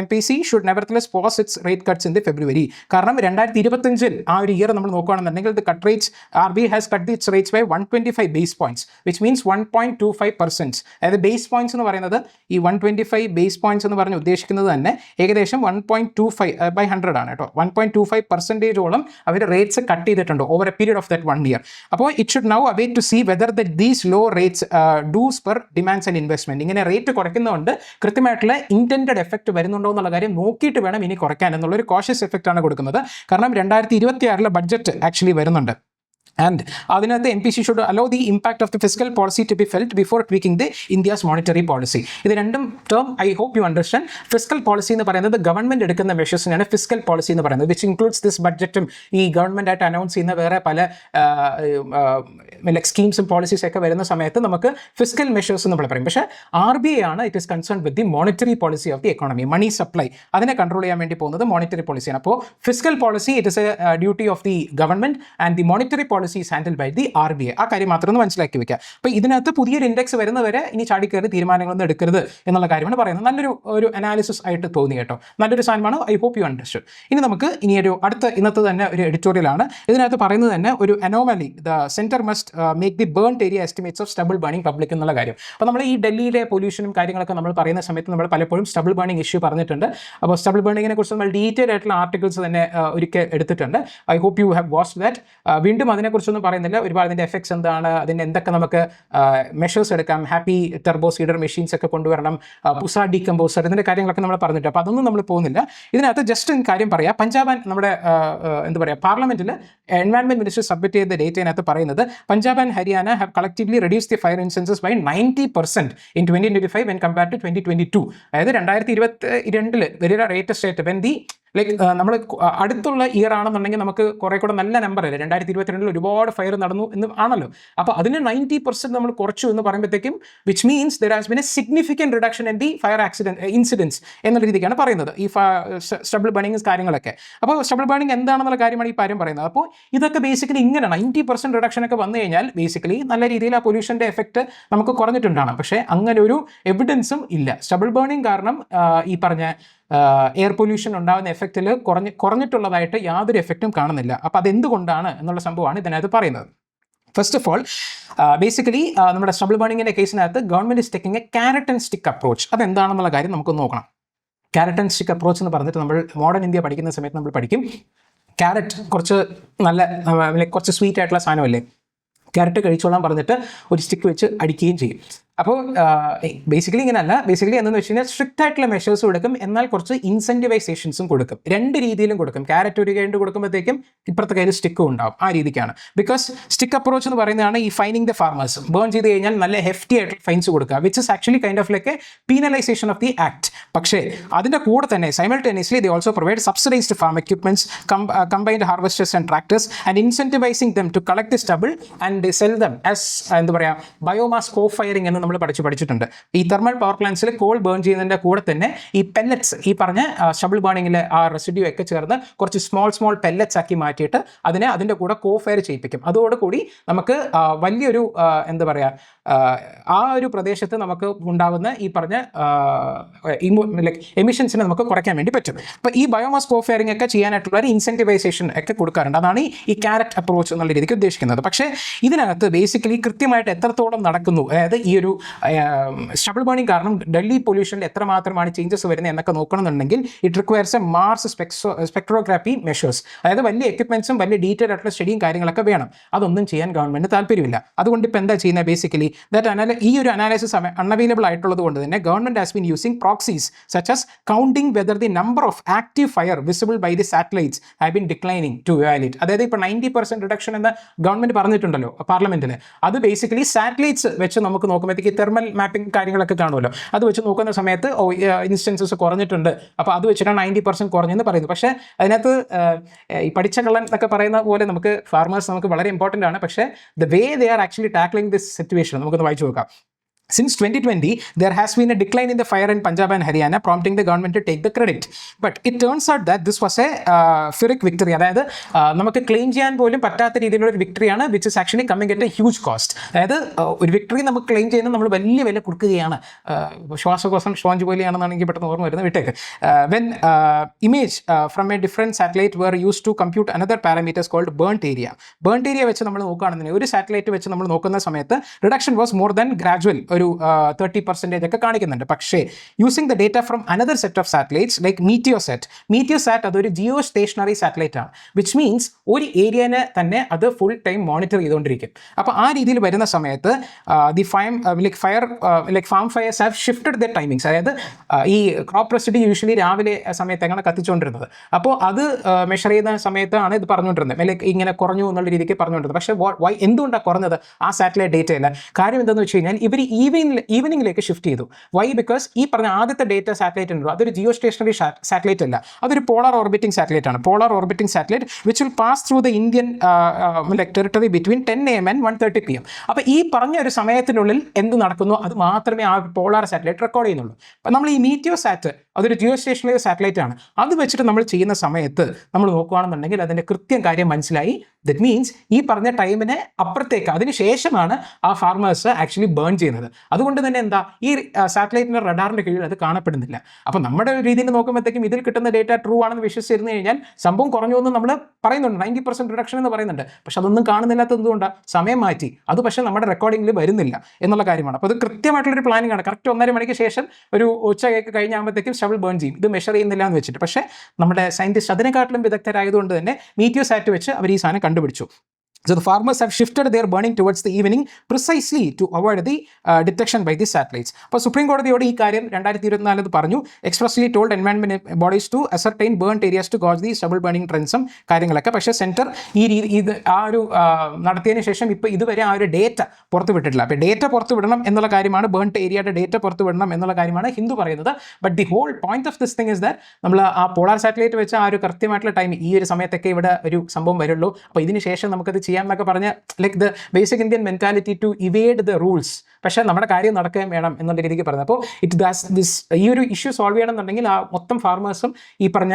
MPC should nevertheless pause its rate cuts in the February. കാരണം 2025 ആ ഒരു ഇയർ നമ്മൾ നോക്കുകയാണെന്നുണ്ടെങ്കിൽ the cut rates, RBI has cut its rates by 125 base points, which means 1.25%. അതായത് base points എന്ന് പറയുന്നത് ഈ 125 base points എന്ന് പറഞ്ഞ് ഉദ്ദേശിക്കുന്നത് തന്നെ ഏകദേശം 1.25/100 ആണ് കേട്ടോ. 1.25%ഓളം അവർ റേറ്റ്സ് കട്ട് ചെയ്തിട്ടുണ്ട് over a period of that 1 year. അപ്പോൾ it should now await to see whether these low rates does spur demands and investment. ഇങ്ങനെ റേറ്റ് കുറയ്ക്കുന്നതുകൊണ്ട് കൃത്യമായിട്ടുള്ള ഇന്റൻഡഡ് എഫക്ട് വരുന്നുണ്ടോ എന്നുള്ള കാര്യം നോക്കിയിട്ട് വേണം ഇനി കുറയ്ക്കാൻ എന്നുള്ളൊരു കോഷ്യസ് എഫക്റ്റ് ആണ് കൊടുക്കുന്നത്. കാരണം 2026 ബഡ്ജറ്റ് ആക്ച്വലി വരുന്നുണ്ട്. And അതിനകത്ത് MPC should allow the impact of the fiscal policy to be felt before tweaking the India's monetary policy. ഇത് രണ്ടും term I hope you understand. Fiscal policy എന്ന് പറയുന്നത് ഗവൺമെൻറ് എടുക്കുന്ന മെഷേഴ്സിനാണ് ഫിസ്ക്കൽ പോളിസി എന്ന് പറയുന്നത്, which includes this ബഡ്ജറ്റും ഈ government ആയിട്ട് announce ചെയ്യുന്ന വേറെ പല ലൈക് സ്കീംസും പോളിസീസ് ഒക്കെ വരുന്ന സമയത്ത് നമുക്ക് ഫിസ്ക്കൽ മെഷേഴ്സ് നമ്മൾ പറയും. പക്ഷേ RBI ആണ് it is concern with the monetary policy of the economy, money supply. അതിനെ കൺട്രോൾ ചെയ്യാൻ വേണ്ടി പോകുന്നത് മോണിറ്ററി പോളിസിയാണ്. അപ്പോൾ fiscal policy it is a duty of the government and the monetary policy is handled by the RBI. ആ കാര്യം മാത്രം ഒന്ന് മനസ്സിലാക്കി വെക്കുക. അപ്പോൾ ഇതിനകത്ത് പുതിയൊരു ഇൻഡെക്സ് വരുന്നവരെ ഇനി ചാടിക്കയറി തീരുമാനങ്ങളൊന്നും എടുക്കരുത് എന്നുള്ള കാര്യമാണ് പറയുന്നത്. നല്ലൊരു അനാലിസിസ് ആയിട്ട് തോന്നി കേട്ടോ. നല്ലൊരു സാധനമാണ്. I hope you understood. ഇനി നമുക്ക് ഇന്നത്തെ തന്നെ ഒരു എഡിറ്റോറിയലാണ്. ഇതിനകത്ത് പറയുന്നത് തന്നെ ഒരു anomaly, the centre must must make the burned area estimates of stubble burning public എന്നുള്ള കാര്യം. അപ്പോൾ നമ്മൾ ഈ ഡൽഹിയിലെ പൊല്യൂഷനും കാര്യങ്ങളൊക്കെ നമ്മൾ പറയുന്ന സമയത്ത് നമ്മൾ പലപ്പോഴും സ്റ്റബിൾ ബേണിംഗ് ഇഷ്യൂ പറഞ്ഞിട്ടുണ്ട്. അപ്പോൾ സ്റ്റബിൾ ബേണിങ്ങിനെ കുറിച്ച് നമ്മൾ ഡീറ്റെയിൽ ആയിട്ടുള്ള ആർട്ടിക്കിൾസ് തന്നെ ഒരിക്കൽ എടുത്തിട്ടുണ്ട്. I hope you have watched that. വീണ്ടും അതിനെക്കുറിച്ചൊന്നും പറയുന്നില്ല. ഒരുപാട് അതിൻ്റെ എഫക്ട്സ് എന്താണ്, അതിൻ്റെ എന്തൊക്കെ നമുക്ക് മെഷേഴ്സ് എടുക്കാം, ഹാപ്പി ടർബോ സീഡർ മെഷീൻസ് ഒക്കെ കൊണ്ടുവരണം, പുസ ഡീകമ്പോസർ, ഇതിൻ്റെ കാര്യങ്ങളൊക്കെ നമ്മൾ പറഞ്ഞിട്ട്. അപ്പോൾ അതൊന്നും നമ്മൾ പോകുന്നില്ല. ഇതിനകത്ത് ജസ്റ്റ് കാര്യം പറയാം. പഞ്ചാബ് നമ്മുടെ എന്താ പറയുക, പാർലമെന്റിൽ എൻവയൺമെന്റ് മിനിസ്റ്റർ സബ്മിറ്റ് ചെയ്ത ഡേറ്റയിനകത്ത് പറയുന്നത് Punjab and Haryana have collectively reduce the fire incidences by 90% in 2025 when compared to 2022. അതായത് 2022 വെരി റേറ്റസ്റ്റ് ആയിട്ട് വെൻ ദി ലൈക്ക് നമ്മൾ അടുത്തുള്ള ഇയർ ആണെന്നുണ്ടെങ്കിൽ നമുക്ക് കുറേ കൂടെ നല്ല നമ്പർ അല്ലേ, 2022 ഒരുപാട് ഫയർ നടന്നു എന്ന് ആണല്ലോ. അപ്പോൾ അതിന് 90% നമ്മൾ കുറച്ചു എന്ന് പറയുമ്പോഴത്തേക്കും which means there has been a significant reduction in the fire incidence എന്നുള്ള രീതിക്കാണ് പറയുന്നത് ഈ സ്റ്റബിൾ ബേണിംഗ് കാര്യങ്ങളൊക്കെ. അപ്പോൾ സ്റ്റബിൾ ബേണിംഗ് എന്താണെന്നുള്ള കാര്യമാണ് ഈ കാര്യം പറയുന്നത്. അപ്പോൾ ഇതൊക്കെ ബേസിക്കലി ഇങ്ങനെ 90% റിഡക്ഷൻ ഒക്കെ വന്നു കഴിഞ്ഞാൽ ബേസിക്കലി നല്ല രീതിയിൽ ആ പൊല്യൂഷൻ്റെ എഫക്റ്റ് നമുക്ക് കുറഞ്ഞിട്ടുണ്ടാണ്. പക്ഷേ അങ്ങനെ ഒരു എവിഡൻസും ഇല്ല. സ്റ്റബിൾ ബേണിംഗ് കാരണം ഈ പറഞ്ഞ എയർ പൊല്യൂഷൻ ഉണ്ടാകുന്ന എഫക്റ്റിൽ കുറഞ്ഞിട്ടുള്ളതായിട്ട് യാതൊരു എഫക്റ്റും കാണുന്നില്ല. അപ്പോൾ അതെന്തുകൊണ്ടാണ് എന്നുള്ള സംഭവമാണ് ഇതിനകത്ത് പറയുന്നത്. ഫസ്റ്റ് ഓഫ് ഓൾ ബേസിക്കലി നമ്മുടെ സ്റ്റബിൾ ബേണിങ്ങിൻ്റെ കേസിനകത്ത് government is taking a carrot and stick approach. അതെന്താണെന്നുള്ള കാര്യം നമുക്ക് നോക്കണം. കാരറ്റ് ആൻഡ് സ്റ്റിക്ക് അപ്രോച്ച് എന്ന് പറഞ്ഞിട്ട് നമ്മൾ മോഡേൺ ഇന്ത്യ പഠിക്കുന്ന സമയത്ത് നമ്മൾ പഠിക്കും. ക്യാരറ്റ് കുറച്ച് നല്ല കുറച്ച് സ്വീറ്റ് ആയിട്ടുള്ള സാധനമല്ലേ, ക്യാരറ്റ് കഴിച്ചോളാൻ പറഞ്ഞിട്ട് ഒരു സ്റ്റിക്ക് വെച്ച് അടിക്കുകയും ചെയ്യും. അപ്പോൾ ബേസിക്കലി ഇങ്ങനെയല്ല. ബേസിക്കലി എന്താണെന്ന് വെച്ച് കഴിഞ്ഞാൽ സ്ട്രിക്റ്റ് ആയിട്ടുള്ള മെഷേഴ്സ് കൊടുക്കും, എന്നാൽ കുറച്ച് ഇൻസെൻറ്റിവൈസേഷൻസും കൊടുക്കും. രണ്ട് രീതിയിലും കൊടുക്കും. ക്യാരറ്റ് ഒരു കൈ കൊടുക്കുമ്പോഴത്തേക്കും ഇപ്പുറത്തെ കയ്യിൽ സ്റ്റിക്കും ഉണ്ടാവും. ആ രീതിക്കാണ്. ബിക്കോസ് സ്റ്റിക്ക് അപ്രോച്ച് എന്ന് പറയുന്നതാണ് ഈ ഫൈനിങ് ദ ഫാർമേഴ്സ്. ബേൺ ചെയ്ത് കഴിഞ്ഞാൽ നല്ല ഹെഫ്റ്റി ആയിട്ടുള്ള ഫൈൻസ് കൊടുക്കുക, which is actually kind of like a penalisation of the act. പക്ഷേ അതിൻ്റെ കൂടെ തന്നെ simultaneously they also provide subsidised farm equipments, combined harvesters and tractors and incentivising them to collect the stubble and sell them as എന്താ പറയുക biomass co firing എന്ന് നമ്മൾ പഠിച്ചിട്ടുണ്ട്. ഈ തെർമൽ പവർ പ്ലാന്റ്സിൽ കോൾ ബേൺ ചെയ്യുന്നതിൻ്റെ കൂടെ തന്നെ ഈ പെല്ലറ്റ്സ്, ഈ പറഞ്ഞ സ്റ്റബിൾ ബേണിങ്ങിലെ ആ റെസിഡ്യൂ ഒക്കെ ചേർന്ന് കുറച്ച് സ്മോൾ പെല്ലറ്റ്സ് ആക്കി മാറ്റിയിട്ട് അതിൻ്റെ കൂടെ കോ ഫയർ ചെയ്യിപ്പിക്കും. അതോടുകൂടി നമുക്ക് വലിയൊരു എന്താ പറയുക ആ ഒരു പ്രദേശത്ത് നമുക്ക് ഉണ്ടാകുന്ന ഈ പറഞ്ഞ എമിഷൻസിനെ നമുക്ക് കുറയ്ക്കാൻ വേണ്ടി പറ്റും. അപ്പോൾ ഈ ബയോമാസ് കോ ഫയറിംഗ് ഒക്കെ ചെയ്യാനായിട്ടുള്ള ഒരു ഇൻസെൻറ്റിവൈസേഷൻ ഒക്കെ കൊടുക്കാറുണ്ട്. അതാണ് ഈ ക്യാരറ്റ് അപ്രോച്ച് എന്നുള്ള രീതിക്ക് ഉദ്ദേശിക്കുന്നത്. പക്ഷേ ഇതിനകത്ത് ബേസിക്കലി കൃത്യമായിട്ട് എത്രത്തോളം നടക്കുന്നു, അതായത് ഈ ഒരു സ്റ്റബിൾ ബേണിംഗ് കാരണം ഡൽഹി പൊല്യൂഷനിൽ എത്രമാത്രമാണ് ചേഞ്ചസ് വരുന്നത് എന്നൊക്കെ നോക്കണമെന്നുണ്ടെങ്കിൽ it requires a mass spectrography measures. അതായത് വലിയ എക്യുപ്മെൻറ്റ്സും വലിയ ഡീറ്റെയിൽ ആയിട്ടുള്ള സ്റ്റഡിയും കാര്യങ്ങളൊക്കെ വേണം. അതൊന്നും ചെയ്യാൻ ഗവൺമെൻറ് താല്പര്യമില്ല. അതുകൊണ്ട് ഇപ്പോൾ എന്താ ചെയ്യുന്നത്, ബേസിക്കലി ഈ ഒരു അനാലിസിസ് അൺഅവൈലബിൾ ആയിട്ടുള്ളത് കൊണ്ട് തന്നെ government has been using proxies such as counting whether the number of active fire visible by the satellites have been declining to valid. അതായത് ഇപ്പോൾ 90% റിഡക്ഷൻ എന്ന് ഗവൺമെൻറ് പറഞ്ഞിട്ടുണ്ടല്ലോ പാർലമെൻറ്റിൽ. അത് ബേസിക്കലി സാറ്റലൈറ്റ്സ് വെച്ച് നമുക്ക് നോക്കുമ്പോഴത്തേക്ക് തെർമൽ മാപ്പിംഗ് കാര്യങ്ങളൊക്കെ കാണുമല്ലോ, അത് വെച്ച് നോക്കുന്ന സമയത്ത് ഇൻസ്റ്റൻസസ് കുറഞ്ഞിട്ടുണ്ട്. അപ്പോൾ അത് വെച്ചിട്ടാണ് 90% കുറഞ്ഞെന്ന് പറയുന്നത്. പക്ഷേ അതിനകത്ത് ഈ പഠിച്ച കള്ളൻ എന്നൊക്കെ പറയുന്ന പോലെ നമുക്ക് ഫാർമേഴ്സ് നമുക്ക് വളരെ ഇമ്പോർട്ടൻ്റ് ആണ്. പക്ഷേ the way they are actually tackling this situation നമുക്കൊന്ന് വായിച്ചു നോക്കാം. Since 2020, there has been a decline in the fire in Punjab and Haryana, prompting the government to take the credit. But it turns out that this was a Pyrrhic victory. അതായത് നമുക്ക് claim ചെയ്യാൻ പോലും പറ്റാത്ത രീതിയിലുള്ള ഒരു വിക്ടറിയാണ്, which is actually coming at a huge cost. അതായത് ഒരു വിക്ടറി നമുക്ക് ക്ലെയിം ചെയ്യുന്നത് നമ്മൾ വലിയ വില കൊടുക്കുകയാണ്. ശ്വാസകോശം സ്പോഞ്ച് പോലെയാണെന്നാണ് എനിക്ക് പെട്ടെന്ന് ഓർമ്മ വരുന്നത്, വിട്ടേക്ക്. When image from a different satellite where use to compute another parameters called burned area. Burned area വെച്ച് നമ്മൾ നോക്കുകയാണെന്നുണ്ടെങ്കിൽ ഒരു സാറ്റലൈറ്റ് വെച്ച് നമ്മൾ നോക്കുന്ന സമയത്ത് reduction was more than gradual, ഒരു 30% ഒക്കെ കാണിക്കുന്നുണ്ട്. പക്ഷേ using the data from another set of satellites like Meteosat അതൊരു ജിയോ സ്റ്റേഷനറി സാറ്റലൈറ്റ് ആണ്, വിച്ച് മീൻസ് ഒരു ഏരിയനെ തന്നെ അത് ഫുൾ ടൈം മോണിറ്റർ ചെയ്തുകൊണ്ടിരിക്കും. അപ്പോൾ ആ രീതിയിൽ വരുന്ന സമയത്ത് the farm fires have shifted the timings. അതായത് ഈ ക്രോപ്പ് റെസിഡ്യൂ യൂഷ്വലി രാവിലെ സമയത്ത് എങ്ങനെ കത്തിച്ചുകൊണ്ടിരുന്നത്, അപ്പോൾ അത് മെഷർ ചെയ്യുന്ന സമയത്താണ് ഇത് പറഞ്ഞുകൊണ്ടിരുന്നത്, ലൈക്ക് ഇങ്ങനെ കുറഞ്ഞു എന്നുള്ള രീതിക്ക് പറഞ്ഞുകൊണ്ടിരുന്നത്. പക്ഷേ എന്തുകൊണ്ടാണ് കുറഞ്ഞത് ആ സാറ്റലൈറ്റ് ഡേറ്റയിൽ? കാര്യം എന്താണെന്ന് വെച്ച് കഴിഞ്ഞാൽ ഇവർ ഈവനിങ്ങിലേക്ക് ഷിഫ്റ്റ് ചെയ്തു. വൈ? ബിക്കോസ് ഈ പറഞ്ഞ ആദ്യത്തെ ഡേറ്റ സാറ്റലൈറ്റ് ഉണ്ടോ അതൊരു ജിയോ സ്റ്റേഷനറി സാറ്റലൈറ്റ് അല്ല, അതൊരു പോളാർ ഓർബിറ്റിംഗ് സാറ്റലൈറ്റ് ആണ്. Polar orbiting satellite which will pass through the Indian territory between 10 AM and 1:30 PM. അപ്പോൾ ഈ പറഞ്ഞ ഒരു സമയത്തിനുള്ളിൽ എന്ത് നടക്കുന്നു അത് മാത്രമേ ആ പോളാർ സാറ്റലൈറ്റ് റെക്കോർഡ് ചെയ്യുന്നുള്ളൂ. അപ്പോൾ നമ്മൾ ഈ മീറ്റിയോസാറ്റ് അതൊരു ജിയോ സ്റ്റേഷനറി സാറ്റലൈറ്റ് ആണ്. അത് വെച്ചിട്ട് നമ്മൾ ചെയ്യുന്ന സമയത്ത് നമ്മൾ നോക്കുകയാണെന്നുണ്ടെങ്കിൽ അതിൻ്റെ കൃത്യം കാര്യം മനസ്സിലായി. ദറ്റ് മീൻസ് ഈ പറഞ്ഞ ടൈമിന് അപ്പുറത്തേക്ക് അതിന് ശേഷമാണ് ആ ഫാർമേഴ്സ് ആക്ച്വലി ബേൺ ചെയ്യുന്നത്. അതുകൊണ്ട് തന്നെ എന്താ ഈ സാറ്റലൈറ്റിൻ്റെ റഡാറിൻ്റെ കീഴിൽ അത് കാണപ്പെടുന്നില്ല. അപ്പോൾ നമ്മുടെ രീതിയിൽ നോക്കുമ്പോഴത്തേക്കും ഇതിൽ കിട്ടുന്ന ഡേറ്റ ട്രൂ ആണെന്ന് വിശ്വസിച്ചിരുന്നു കഴിഞ്ഞാൽ സംഭവം കുറഞ്ഞു എന്ന് നമ്മൾ പറയുന്നുണ്ട്, 90% റിഡക്ഷൻ എന്ന് പറയുന്നുണ്ട്. പക്ഷെ അതൊന്നും കാണുന്നില്ലാത്തത് എന്തുകൊണ്ടാണ്? സമയം മാറ്റി. അത് പക്ഷേ നമ്മുടെ റെക്കോർഡിങ്ങിൽ വരുന്നില്ല എന്നുള്ള കാര്യമാണ്. അപ്പോൾ അത് കൃത്യമായിട്ടുള്ളൊരു പ്ലാനിംഗ് ആണ്. കറക്റ്റ് 1:30 മണിക്ക് ശേഷം ഒരു ഉച്ചയൊക്കെ കഴിഞ്ഞാകുമ്പോഴത്തേക്കും ഷവൽ ബേൺ ചെയ്യും, ഇത് മെഷർ ചെയ്യുന്നില്ല എന്ന് വെച്ചിട്ട്. പക്ഷേ നമ്മുടെ സയൻറ്റിസ്റ്റ് അതിനെക്കാട്ടിലും വിദഗ്ധരായതുകൊണ്ട് തന്നെ മീറ്റിയോസാറ്റ് വെച്ച് അവർ ഈ സാധനം കണ്ടുപിടിച്ചു. So the farmers have shifted their burning towards the evening precisely to avoid the detection by the satellites. അപ്പോൾ സുപ്രീം കോടതിയോട് ഈ കാര്യം 2024 പറഞ്ഞു, expressly told environment bodies to ascertain burned areas to goes the stubble burning ട്രെൻഡ്സും കാര്യങ്ങളൊക്കെ. പക്ഷേ centre ഇത് ആ ഒരു നടത്തിയതിന് ശേഷം ഇപ്പോൾ ഇതുവരെ ആ ഒരു ഡേറ്റ പുറത്തു വിട്ടിട്ടില്ല. അപ്പോൾ ഡേറ്റ പുറത്തു വിടണം എന്നുള്ള കാര്യമാണ്, ബേൺഡ് ഏരിയയുടെ ഡേറ്റ പുറത്തു വിടണം എന്നുള്ള കാര്യമാണ് ഹിന്ദു പറയുന്നത്. But the whole point of this thing is that നമ്മൾ ആ പോളാർ സാറ്റലൈറ്റ് വെച്ച് ആ ഒരു കൃത്യമായിട്ടുള്ള ടൈം ഈ ഒരു സമയത്തൊക്കെ ഇവിടെ ഒരു സംഭവം വരുള്ളൂ. അപ്പോൾ ഇതിന് ശേഷം നമുക്കത് എന്നൊക്കെ പറഞ്ഞ like the basic Indian mentality to evade the rules. പക്ഷേ നമ്മുടെ കാര്യം നടക്കുകയും വേണം എന്നുള്ള രീതിക്ക് പറഞ്ഞത്. അപ്പോൾ ഈ ഒരു ഇഷ്യൂ സോൾവ് ചെയ്യണമെന്നുണ്ടെങ്കിൽ ആ മൊത്തം ഫാർമേഴ്സും ഈ പറഞ്ഞ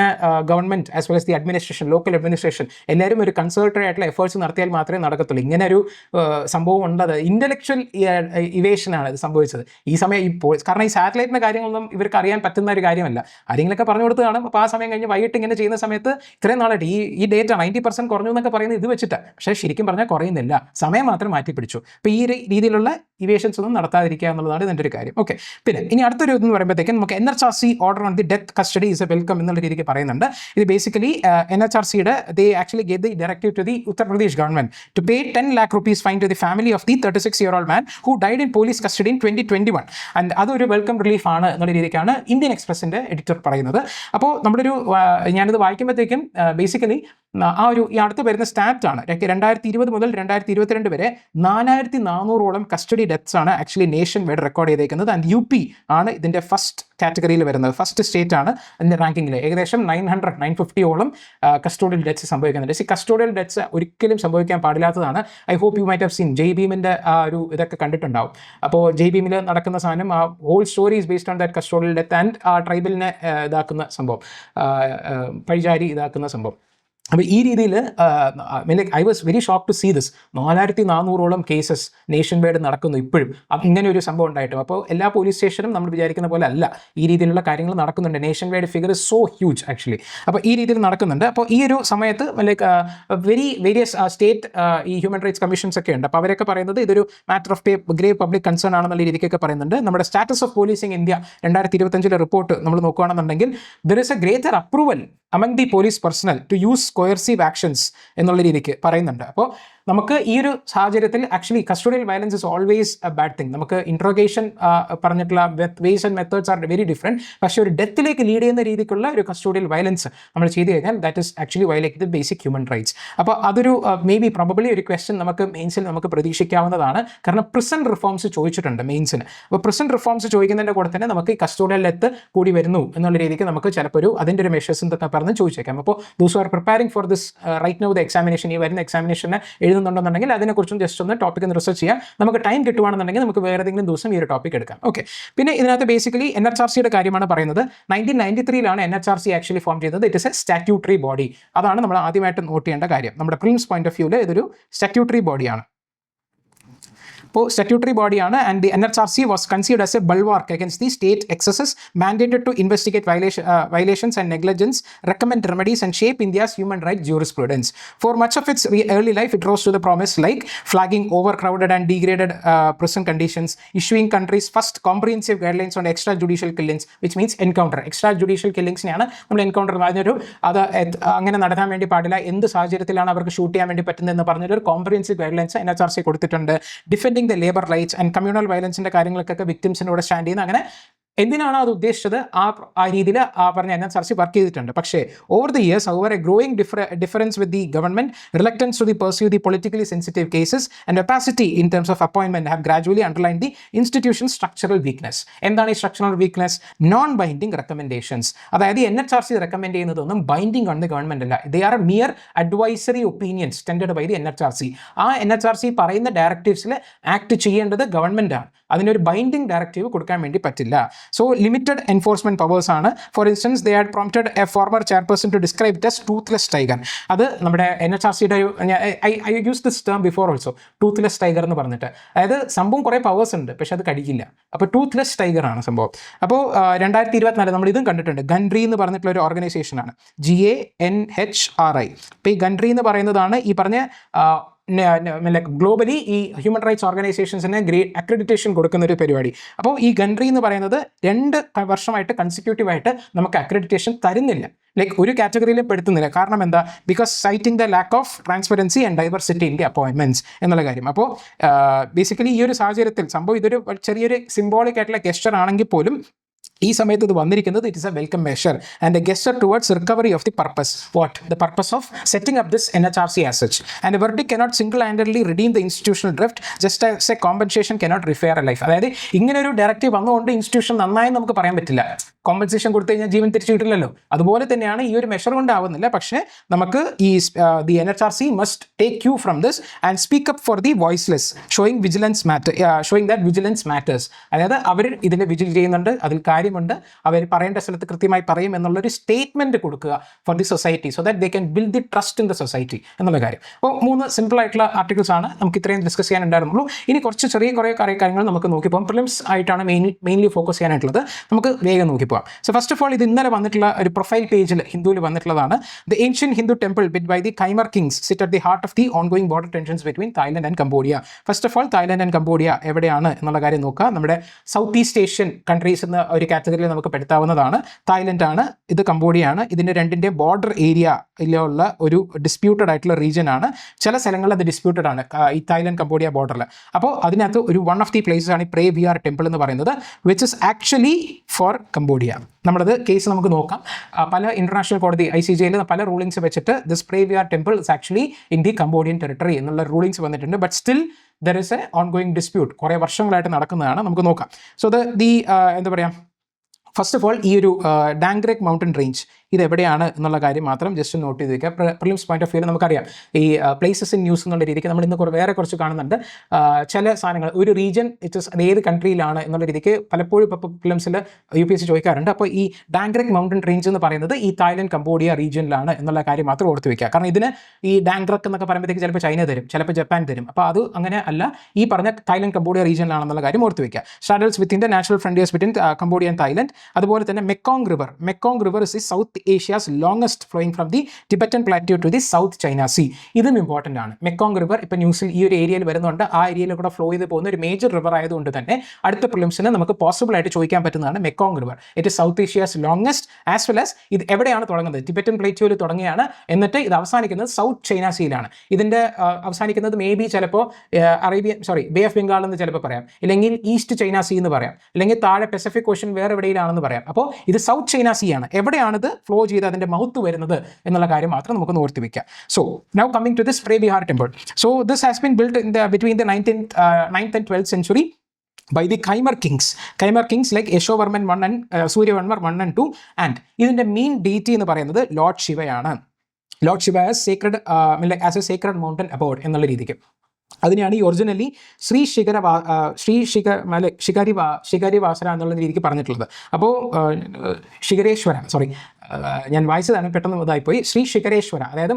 government as well as the administration, local administration എല്ലാവരും ഒരു കൺസൾട്ടഡ് ആയിട്ടുള്ള എഫേർട്സ് നടത്തിയാൽ മാത്രമേ നടക്കത്തുള്ളൂ. ഇങ്ങനെ ഒരു സംഭവം ഉണ്ടത് ഇന്റലക്ച്വൽ ഇവേഷനാണ് ഇത് സംഭവിച്ചത് ഈ സമയം ഇപ്പോൾ. കാരണം ഈ സാറ്റലൈറ്റിൻ്റെ കാര്യങ്ങളൊന്നും ഇവർക്ക് അറിയാൻ പറ്റുന്ന ഒരു കാര്യമല്ല. ആരെങ്കിലൊക്കെ പറഞ്ഞു കൊടുത്ത് കാണും. അപ്പോൾ ആ സമയം കഴിഞ്ഞ് വൈകിട്ട് ഇങ്ങനെ ചെയ്യുന്ന സമയത്ത് ഇത്രയും നാളായിട്ട് ഈ ഡേറ്റ 90% കുറഞ്ഞു എന്നൊക്കെ പറയുന്നത് ഇത് വെച്ചിട്ടാണ്. പക്ഷേ ശരിക്കും പറഞ്ഞാൽ കുറയുന്നില്ല, സമയം മാത്രം മാറ്റി പിടിച്ചു. അപ്പോൾ ഈ രീതിയിലുള്ള ഇവേഷൻസ് ഒന്നും നടത്താതിരിക്കുക എന്നുള്ളതാണ് ഇതിൻ്റെ ഒരു കാര്യം. ഓക്കെ, പിന്നെ ഇനി അടുത്തൊരു എന്ന് പറയുമ്പോഴത്തേക്കും നമുക്ക് NHRC order on the death custody is a welcome എന്നുള്ള രീതിക്ക് പറയുന്നുണ്ട്. ഇത് ബേസിക്കലി NHRCയുടെ they actually gave the directive to the Uttar Pradesh government to pay 10 lakh rupees fine to the family of the 36-year-old man who died in police custody in 2021. And അതൊരു welcome relief ആണ് എന്നുള്ള രീതിക്കാണ് Indian എക്സ്പ്രസിൻ്റെ editor പറയുന്നത്. അപ്പോൾ നമ്മളൊരു ഞാനിത് വായിക്കുമ്പോഴത്തേക്കും basically ആ ഒരു ഈ അടുത്ത് വരുന്ന സ്റ്റാറ്റ് ആണ് 2020 മുതൽ 2022 വരെ 4400ഓളം കസ്റ്റഡി ഡെത്ത്സ് ആണ് ആക്ച്വലി നേഷൻ വൈഡ് റെക്കോർഡ് ചെയ്തേക്കുന്നത്. ആൻഡ് UP ആണ് ഇതിൻ്റെ ഫസ്റ്റ് കാറ്റഗറിയിൽ വരുന്നത്, ഫസ്റ്റ് സ്റ്റേറ്റ് ആണ് അതിൻ്റെ റാങ്കിങ്ങിൽ. ഏകദേശം 950ഓളം കസ്റ്റോഡിയൽ ഡെത്ത്സ് സംഭവിക്കുന്നുണ്ട്. ഈ കസ്റ്റോഡിയൽ ഡെത്ത്സ് ഒരിക്കലും സംഭവിക്കാൻ പാടില്ലാത്തതാണ്. I hope you might have seen Jai ഭീമിൻ്റെ ആ ഒരു ഇതൊക്കെ കണ്ടിട്ടുണ്ടാവും. അപ്പോൾ ജയ് ഭീമിൽ നടക്കുന്ന സാധനം ആ whole story is based on that custodial death and ആ ട്രൈബലിനെ ഇതാക്കുന്ന സംഭവം, പഴിചാരി ഇതാക്കുന്ന സംഭവം. അപ്പോൾ ഈ രീതിയിൽ like I was very shock to see this. 4400ഓളം കേസസ് നേഷൻ വൈഡ് നടക്കുന്നു ഇപ്പോഴും. ഇങ്ങനെ ഒരു സംഭവം ഉണ്ടായിട്ടും. അപ്പോൾ എല്ലാ പോലീസ് സ്റ്റേഷനും നമ്മൾ വിചാരിക്കുന്ന പോലെ അല്ല, ഈ രീതിയിലുള്ള കാര്യങ്ങൾ നടക്കുന്നുണ്ട്. Nation wide figure is so huge actually. അപ്പോൾ ഈ രീതിയിൽ നടക്കുന്നുണ്ട്. അപ്പോൾ ഈ ഒരു സമയത്ത് ലൈക്ക് വേരിയസ് സ്റ്റേറ്റ് ഈ ഹ്യൂമൻ റൈറ്റ്സ് കമ്മീഷൻസ് ഒക്കെ ഉണ്ട്. അപ്പോൾ അവരൊക്കെ പറയുന്നത് ഇതൊരു matter of grave public concern ആണെന്നുള്ള രീതിക്കൊക്കെ പറയുന്നുണ്ട്. നമ്മുടെ status of policing India 2025 report നമ്മൾ നോക്കുകയാണെന്നുണ്ടെങ്കിൽ there is A greater approval among the police personnel to use coercive actions എന്നുള്ള രീതിക്ക് പറയുന്നുണ്ട്. അപ്പോൾ നമുക്ക് ഈ ഒരു സാഹചര്യത്തിൽ actually custodial violence is always a bad thing. നമുക്ക് ഇൻട്രോഗേഷൻ പറഞ്ഞിട്ടുള്ള ways and methods are very different. പക്ഷേ ഒരു ഡെത്തിലേക്ക് ലീഡ് ചെയ്യുന്ന രീതിക്കുള്ള ഒരു കസ്റ്റോഡിയൽ വയലൻസ് നമ്മൾ ചെയ്ത് കഴിഞ്ഞാൽ that is actually violate the basic human rights. അപ്പോൾ അതൊരു മേ ബി പ്രോബബ്ലി ഒരു ക്വസ്റ്റ്യൻ നമുക്ക് മെയിൻസിൽ നമുക്ക് പ്രതീക്ഷിക്കാവുന്നതാണ്. കാരണം പ്രിസൺ റിഫോംസ് ചോദിച്ചിട്ടുണ്ട് മെയിൻസിന്. അപ്പോൾ പ്രിസൺ റിഫോംസ് ചോദിക്കുന്നതിൻ്റെ കൂടെ തന്നെ നമുക്ക് ഈ കസ്റ്റോഡിയൽ ഡെത്ത് കൂടി വരുന്നു എന്നുള്ള രീതിക്ക് നമുക്ക് ചിലപ്പോൾ ഒരു അതിൻ്റെ ഒരു മെഷേഴ്സ് എന്തൊക്കെ പറഞ്ഞ് ചോദിച്ചേക്കാം. അപ്പോൾ those are preparing for this right now the examination, ഈ വരുന്ന എക്സാമിനേഷന് എഴുതുന്നുണ്ടെന്നുണ്ടെങ്കിൽ അതിനെക്കുറിച്ചും ജസ്റ്റ് ഒന്ന് ടോപ്പിക് ഒന്ന് റിസർച്ച് ചെയ്യാം. നമുക്ക് ടൈം കിട്ടുവാണെന്നുണ്ടെങ്കിൽ നമുക്ക് വേറെ ഏതെങ്കിലും ദിവസം ഈ ഒരു ടോപ്പിക് എടുക്കാം. ഓക്കെ, പിന്നെ ഇതിനകത്ത് ബേസിക്കലി NHRCയുടെ കാര്യമാണ് പറയുന്നത്. 1993 NHRC ആക്ച്വലി ഫോം ചെയ്തത്. It is A statutory body. അതാണ് നമ്മൾ ആദ്യമായിട്ട് നോട്ട് ചെയ്യേണ്ട കാര്യം. നമ്മുടെ പ്രിലിംസ് പോയിന്റ് ഓഫ് വ്യൂവിൽ ഇതൊരു സ്റ്റാറ്റ്യൂട്ടറി ബോഡിയാണ്. ഇപ്പോൾ സ്റ്റാറ്റ്യൂട്ടറി ബോഡിയാണ്. And the NHRC was conceived as a bulwark against the state excesses, mandated to investigate violations and negligence, recommend remedies and shape India's human rights jurisprudence. For much of its early life, it rose to the promise like flagging overcrowded and degraded prison conditions, issuing country's first comprehensive guidelines on extrajudicial killings, which means encounter. extrajudicial killingsനെയാണ് നമ്മൾ encounter പറഞ്ഞൊരു അത് അങ്ങനെ നടത്താൻ വേണ്ടി പാടില്ല, എന്ത് സാഹചര്യത്തിലാണ് അവർക്ക് ഷൂട്ട് ചെയ്യാൻ വേണ്ടി പറ്റുന്നതെന്ന് പറഞ്ഞൊരു കോംപ്രിഹെൻസീവ് ഗൈഡ്ലൈൻസ് NHRC കൊടുത്തിട്ടുണ്ട്. Defending the labour rights and communal വയലൻസിൻ്റെ കാര്യങ്ങൾക്കൊക്കെ വിക്ടിംസിനോട് സ്റ്റാൻഡ് ചെയ്യുന്ന അങ്ങനെ എന്തിനാണ് അത് ഉദ്ദേശിച്ചത് ആ രീതിയിൽ പറഞ്ഞ NHRC വർക്ക് ചെയ്തിട്ടുണ്ട്. പക്ഷേ over the years over a growing difference with the government, reluctance to the pursue the politically sensitive cases and opacity in terms of അപ്പോയിൻമെന്റ് have gradually underline the institution structural weakness. എന്താണ് ഈ structural weakness? Non binding recommendations. അതായത് NHRC recommend ചെയ്യുന്നതൊന്നും binding on the government അല്ല. They are mere advisory opinions tended by the NHRC. ആ NHRC പറയുന്ന ഡയറക്റ്റീവ്സിൽ act ചെയ്യേണ്ടത് government ആണ്. അതിനൊരു ബൈൻഡിങ് ഡയറക്റ്റീവ് കൊടുക്കാൻ വേണ്ടി പറ്റില്ല. സോ ലിമിറ്റഡ് എൻഫോഴ്സ്മെന്റ് പവേഴ്സ് ആണ്. For instance they had prompted a former chairperson to describe it as toothless tiger. അത് നമ്മുടെ NHRCയുടെ I use this term before also, toothless tiger എന്ന് പറഞ്ഞിട്ട്. അതായത് സംഭവം കുറേ പവേഴ്സ് ഉണ്ട്, പക്ഷെ അത് കടിക്കില്ല. അപ്പോൾ ടൂത്ത്ലെസ് ടൈഗർ ആണ് സംഭവം. അപ്പോൾ 2024 നമ്മൾ ഇതും കണ്ടിട്ടുണ്ട്. ഗൺട്രി എന്ന് പറഞ്ഞിട്ടുള്ള ഒരു ഓർഗനൈസേഷനാണ്, GANHRI. അപ്പോൾ ഈ ഗൺട്രി എന്ന് പറയുന്നതാണ് ഈ പറഞ്ഞ ഗ്ലോബലി ഈ ഹ്യൂമൻ റൈറ്റ്സ് ഓർഗനൈസേഷൻസിന് അക്രഡിറ്റേഷൻ കൊടുക്കുന്ന ഒരു പരിപാടി. അപ്പോൾ ഈ ഗൺട്രി എന്ന് പറയുന്നത് 2 വർഷമായിട്ട് കൺസിക്യൂട്ടീവായിട്ട് നമുക്ക് അക്രഡിറ്റേഷൻ തരുന്നില്ല, ലൈക്ക് ഒരു കാറ്റഗറിയിലും പെടുത്തുന്നില്ല. കാരണം എന്താ? Because citing the lack of transparency and diversity in the appointments എന്നുള്ള കാര്യം. അപ്പോൾ ബേസിക്കലി ഈ ഒരു സാഹചര്യത്തിൽ സംഭവം ഇതൊരു ചെറിയൊരു സിംബോളിക് ആയിട്ടുള്ള ഗെസ്റ്റർ ആണെങ്കിൽ പോലും ഈ സമയത്ത് ഇത് വന്നിരിക്കുന്നത് it is a welcome measure and A ഗെസ്റ്റർ towards recovery of the purpose. What the purpose of setting up this NHRC as such. And a verdict cannot single-handedly redeem the institutional drift just as a compensation cannot repair a life. അതായത് ഇങ്ങനെ ഒരു directive വന്നുകൊണ്ട് institution നന്നായി നമുക്ക് പറയാൻ പറ്റില്ല. Compensation കൊടുത്തു കഴിഞ്ഞാൽ ജീവൻ തിരിച്ചു കിട്ടില്ലല്ലോ. അതുപോലെ തന്നെയാണ് ഈ ഒരു മെഷർ കൊണ്ടാവുന്നില്ല. പക്ഷേ നമുക്ക് ഈ the NHRC must take cue from this and speak up for the voiceless, showing that vigilance matters. അതായത് അവർ ഇതിൽ വിജിൽ ചെയ്യുന്നുണ്ട്, അതിൽ കാര്യമുണ്ട്, അവർ പറയേണ്ട സ്ഥലത്ത് കൃത്യമായി പറയും എന്നുള്ളൊരു സ്റ്റേറ്റ്മെന്റ് കൊടുക്കുക for the society, so that they can build the trust in the society എന്നുള്ള കാര്യം. അപ്പോൾ 3 സിമ്പിൾ ആയിട്ടുള്ള ആർട്ടിക്കിൾസ് ആണ് നമുക്ക് ഇത്രയും ഡിസ്കസ് ചെയ്യാനുണ്ടായിരുന്നുള്ളൂ. ഇനി കുറച്ച് ചെറിയ കാര്യങ്ങൾ നമുക്ക് നോക്കിപ്പോകാം. പ്രിലിംസ് ആയിട്ടാണ് മെയിൻലി ഫോക്കസ് ചെയ്യാനായിട്ടുള്ളത്. നമുക്ക് വേഗം നോക്കിപ്പോകാം. So first of all, ഇത് ഇന്നലെ വന്നിട്ടുള്ള ഒരു പ്രൊഫൈൽ പേജിൽ ഹിന്ദുവിൽ വന്നിട്ടുള്ളതാണ്. The ancient Hindu temple built by the Khmer kings sit at the heart of the ongoing border tensions between Thailand and Cambodia. First of all, Thailand and Cambodia എവിടെയാണ് എന്നുള്ള കാര്യം നോക്കുക. നമ്മുടെ സൗത്ത് ഈസ്റ്റ് ഏഷ്യൻ കൺട്രീസ് എന്ന ഒരു കാറ്റഗറിയിൽ നമുക്ക് പെടുത്താവുന്നതാണ്. Thailand ആണ്, ഇത് കംബോഡിയ ആണ്. ഇതിൻ്റെ രണ്ടിൻ്റെ ബോർഡർ ഏരിയയിലുള്ള ഒരു ഡിസ്പ്യൂട്ടഡ് ആയിട്ടുള്ള റീജിയൻ ആണ്. ചില സ്ഥലങ്ങളിൽ അത് ഡിസ്പ്യൂട്ടഡ് ആണ് ഈ തായ്ലൻഡ് കംബോഡിയ ബോർഡറിൽ. അപ്പോൾ അതിനകത്ത് ഒരു വൺ ഓഫ് ദി പ്ലേസസ് ആണ് ഈ പ്രേ വിയാർ ടെമ്പിൾ എന്ന് പറയുന്നത്, which is actually for Cambodia. നമ്മളത് കേസ് നമുക്ക് നോക്കാം. പല ഇന്റർനാഷണൽ കോടതി ICJയിൽ പല റൂളിങ്സ് വെച്ചിട്ട് this Preah Vihear temple is actually in the Cambodian territory എന്നുള്ള റൂളിങ്സ് വന്നിട്ടുണ്ട്. But still there is a ongoing dispute, കുറേ വർഷങ്ങളായിട്ട് നടക്കുന്നതാണ്. നമുക്ക് നോക്കാം. സോ എന്താ പറയുക, ഫസ്റ്റ് ഓഫ് ഓൾ ഈ ഒരു ഡാങ്ക്രേക്ക് മൗണ്ടൻ റേഞ്ച് ഇത് എവിടെയാണ് എന്നുള്ള കാര്യം മാത്രം ജസ്റ്റ് നോട്ട് ചെയ്ത് വയ്ക്കുക. പ്രിലിംസ് പോയിന്റ് ഓഫ് വ്യൂ നമുക്കറിയാം ഈ പ്ലേസസ് ഇൻ ന്യൂസ് എന്നുള്ള രീതിക്ക് നമ്മൾ ഇന്ന് വേറെ കുറച്ച് കാണുന്നുണ്ട്. ചില സാധനങ്ങൾ ഒരു റീജിയൻ അത് ഏത് കൺട്രിയിലാണ് എന്നുള്ള രീതിക്ക് പലപ്പോഴും ഇപ്പോൾ പ്രിലിംസിൽ UPSC ചോദിക്കാറുണ്ട്. അപ്പോൾ ഈ ഡാങ്ക്രേക്ക് മൗണ്ടൻ റേഞ്ച് എന്ന് പറയുന്നത് ഈ തായ്ലൻഡ് കംബോഡിയ റീജിയനിലാണ് എന്നുള്ള കാര്യം മാത്രം ഓർത്ത് വയ്ക്കുക. കാരണം ഇതിന് ഈ ഡാങ്ക്രക്ക് എന്നൊക്കെ പറയുമ്പോഴത്തേക്ക് ചിലപ്പോൾ ചൈന തരും, ചിലപ്പോൾ ജപ്പാൻ തരും. അപ്പോൾ അത് അങ്ങനെ അല്ല, ഈ പറഞ്ഞ തായ്ലൻഡ് കംബോഡിയ റീജിയനിലാണെന്നുള്ള കാര്യം ഓർത്ത് വയ്ക്കുക. Straddles within the natural frontiers between Cambodia and Thailand. അതുപോലെ തന്നെ Mekong river is the South Asia's longest flowing from the Tibetan plateau to the South China sea. ഇതും ഇമ്പോർട്ടൻ്റ് ആണ്. മെക്കോങ് റിവർ ഇപ്പോൾ ന്യൂസിൽ ഈ ഒരു ഏരിയയിൽ വരുന്നുണ്ട്. ആ ഏരിയയിൽ കൂടെ ഫ്ലോ ചെയ്ത് പോകുന്ന ഒരു മേജർ റിവർ ആയതുകൊണ്ട് തന്നെ അടുത്ത പ്രിലിംസിന് നമുക്ക് പോസിബിൾ ആയിട്ട് ചോദിക്കാൻ പറ്റുന്നതാണ് Mekong river. It is south Asia's longest as well as ഇത് എവിടെയാണ് തുടങ്ങുന്നത്? ടിബറ്റൻ പ്ലേറ്റ്യൂവിൽ തുടങ്ങിയാണ്, എന്നിട്ട് ഇത് അവസാനിക്കുന്നത് സൗത്ത് ചൈന സീയിലാണ്. ഇതിൻ്റെ അവസാനിക്കുന്നത് മേ ബി ചിലപ്പോൾ ബേ ഓഫ് ബംഗാൾ എന്ന് ചിലപ്പോൾ പറയാം, ഇല്ലെങ്കിൽ ഈസ്റ്റ് ചൈന സീ എന്ന് പറയാം, അല്ലെങ്കിൽ താഴെ പസഫിക് ഓഷ്യൻ വേറെ എവിടെയാണെന്ന് പറയാം. അപ്പോൾ ഇത് സൗത്ത് ചൈന സീ ആണ്. എവിടെയാണിത് ഫ്ലോ ചെയ്ത് അതിൻ്റെ മൗത്ത് വരുന്നത് എന്നുള്ള കാര്യം മാത്രം നമുക്ക് ഓർത്ത് വെക്കാം. So now coming to this Preah Vihear temple. So this has been build in between the 9th and 12th century by the Khmer kings like Yashovarman I and Suryavarman I and II. And ഇതിൻ്റെ main deity എന്ന് പറയുന്നത് lord ശിവയാണ്. Lord Shiva as a sacred mountain abode എന്നുള്ള രീതിക്ക് അതിനെയാണ് ഈ originally ശിഖരിവാസര എന്നുള്ള രീതിക്ക് പറഞ്ഞിട്ടുള്ളത്. അപ്പോൾ ഞാൻ വായിച്ചതാണ്, പെട്ടെന്ന് ഇതായിപ്പോയി. ശ്രീ ശിഖരേശ്വര, അതായത്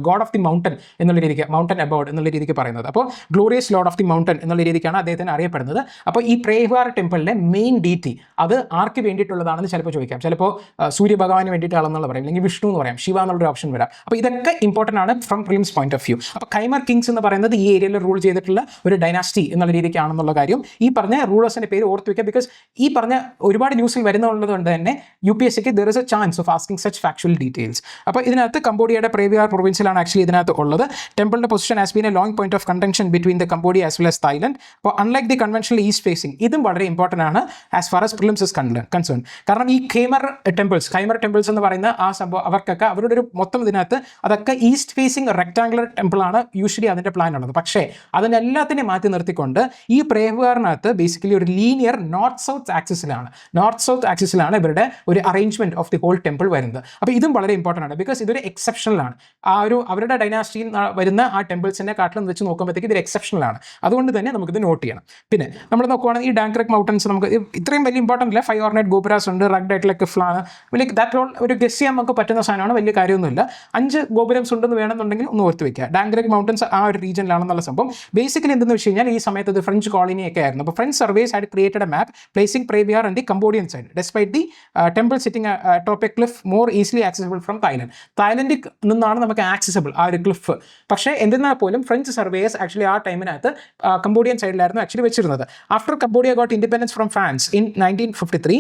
ഗോഡ് ഓഫ് ദി മൗണ്ടൻ എന്നുള്ള രീതിക്ക്, മൗണ്ടൻ അബോർഡ് എന്നുള്ള രീതിക്ക് പറയുന്നത്. അപ്പോൾ glorious Lord of the mountain എന്നുള്ള രീതിക്കാണ് അദ്ദേഹത്തിന് അറിയപ്പെടുന്നത്. അപ്പോൾ ഈ പ്രേവാർ ടെമ്പിളിലെ മെയിൻ ഡീറ്റി അത് ആർക്ക് വേണ്ടിയിട്ടുള്ളതാണെന്ന് ചിലപ്പോൾ ചോദിക്കാം. ചിലപ്പോൾ സൂര്യഭഗവാന് വേണ്ടിയിട്ടാണെന്നുള്ള പറയാം, അല്ലെങ്കിൽ വിഷ്ണു എന്ന് പറയാം, ശിവ എന്നുള്ളൊരു ഓപ്ഷൻ വരാം. അപ്പോൾ ഇതൊക്കെ ഇമ്പോർട്ടൻ്റ് ആണ് from prelims point of view. അപ്പോൾ ഖൈമർ കിങ്സ് എന്ന് പറയുന്നത് ഈ ഏരിയയിൽ റൂൾ ചെയ്തിട്ടുള്ള ഒരു ഡൈനാസ്റ്റി എന്നുള്ള രീതിക്കാണെന്നുള്ള കാര്യം ഈ പറഞ്ഞ റൂളേഴ്സിൻ്റെ പേര് ഓർത്ത് വയ്ക്കുക. ബിക്കോസ് ഈ പറഞ്ഞ ഒരുപാട് ന്യൂസിൽ വരുന്നുള്ളത് കൊണ്ട് തന്നെ UPSCക്ക് there is a chance of asking such factual details. അപ്പോൾ ഇതിനകത്ത് കംബോഡിയയുടെ പ്രേവിയാർ പ്രൊവിൻസിലാണ് ആക്ച്വലി ഇതിനകത്ത് ഉള്ളത്. ടെമ്പിളിൻ്റെ position has been a long point of contention between the Cambodia as well as Thailand. അപ്പോൾ unlike the conventional east facing, ഇതും വളരെ ഇമ്പോർട്ടൻ്റ് ആണ് as far as prelims is concern. കാരണം ഈ ഖൈമർ ടെമ്പിൾസ് എന്ന് പറയുന്ന ആ സംഭവം അവർക്കൊക്കെ അവരുടെ ഒരു മൊത്തം ഇതിനകത്ത് അതൊക്കെ ഈസ്റ്റ് ഫേസിംഗ് റെക്ടാങ്കുലർ ടെമ്പിളാണ് യൂഷ്വലി അതിൻ്റെ പ്ലാൻ ഉള്ളത്. പക്ഷേ അതിനെല്ലാത്തിനെ മാറ്റി നിർത്തിക്കൊണ്ട് ഈ പ്രേവിയാറിനകത്ത് ബേസിക്കലി ഒരു ലീനിയർ നോർത്ത് സൗത്ത് ആക്സിസിലാണ് ഇവരുടെ ഒരു arrangement of the whole temple വരുന്നത്. അപ്പോൾ ഇതും വളരെ ഇമ്പോർട്ടൻ്റ് ആണ്, ബിക്കോസ് ഇതൊരു എക്സെപ്ഷണലാണ്. അവരുടെ ഡൈനാസ്റ്റിയിൽ വരുന്ന ആ ടെമ്പിൾസിനെ കാട്ടിലും വെച്ച് നോക്കുമ്പോഴത്തേക്ക് ഇതൊരു എക്സെപ്ഷണലാണ്. അതുകൊണ്ട് തന്നെ നമുക്കിത് നോട്ട് ചെയ്യണം. പിന്നെ നമ്മൾ നോക്കുവാണെങ്കിൽ ഈ ഡാങ്ക്രക് മൗണ്ടൻസ് നമുക്ക് ഇത്രയും വലിയ ഇമ്പോർട്ടൻ്റ് അല്ല. 5 ഓർണേറ്റ് ഗോപുരാസ് ഉണ്ട്, റഗ്ഡ് ആയിട്ടുള്ള ക്ലിഫാണ്. ലൈക്ക് ദാറ്റ് ഓൾ ഒരു ഗസ് ചെയ്യാൻ നമുക്ക് പറ്റുന്ന സാധനമാണ്, വലിയ കാര്യമൊന്നുമില്ല. 5 ഗോപുരംസ് ഉണ്ടെന്ന് വേണമെന്നുണ്ടെങ്കിൽ ഒന്ന് ഓർത്ത് വെക്കുക. ഡാങ്ക്രക് മൗണ്ടൻസ് ആ ഒരു റീജിയനിലാണെന്നുള്ള സംഭവം. ബേസിക്കലി എന്തെന്ന് വെച്ച് കഴിഞ്ഞാൽ ഈ സമയത്ത് ഇത് ഫ്രഞ്ച് കോളനി ഒക്കെ ആയിരുന്നു. അപ്പോൾ French surveys had created a map placing Preah Vihear in the Cambodian side despite the temple sitting top a cliff more easily accessible from Thailand. തായ്ലൻഡിൽ നിന്നാണ് നമുക്ക് ആക്സസിബിൾ ആ ഒരു ക്ലിഫ്. പക്ഷേ എന്തിരുന്നാൽ പോലും ഫ്രഞ്ച് സർവേസ് ആക്ച്വലി ആ ടൈമിനകത്ത് കംബോഡിയൻ സൈഡിലായിരുന്നു ആക്ച്വലി വെച്ചിരുന്നത്. After Cambodia got independence from France in 1953,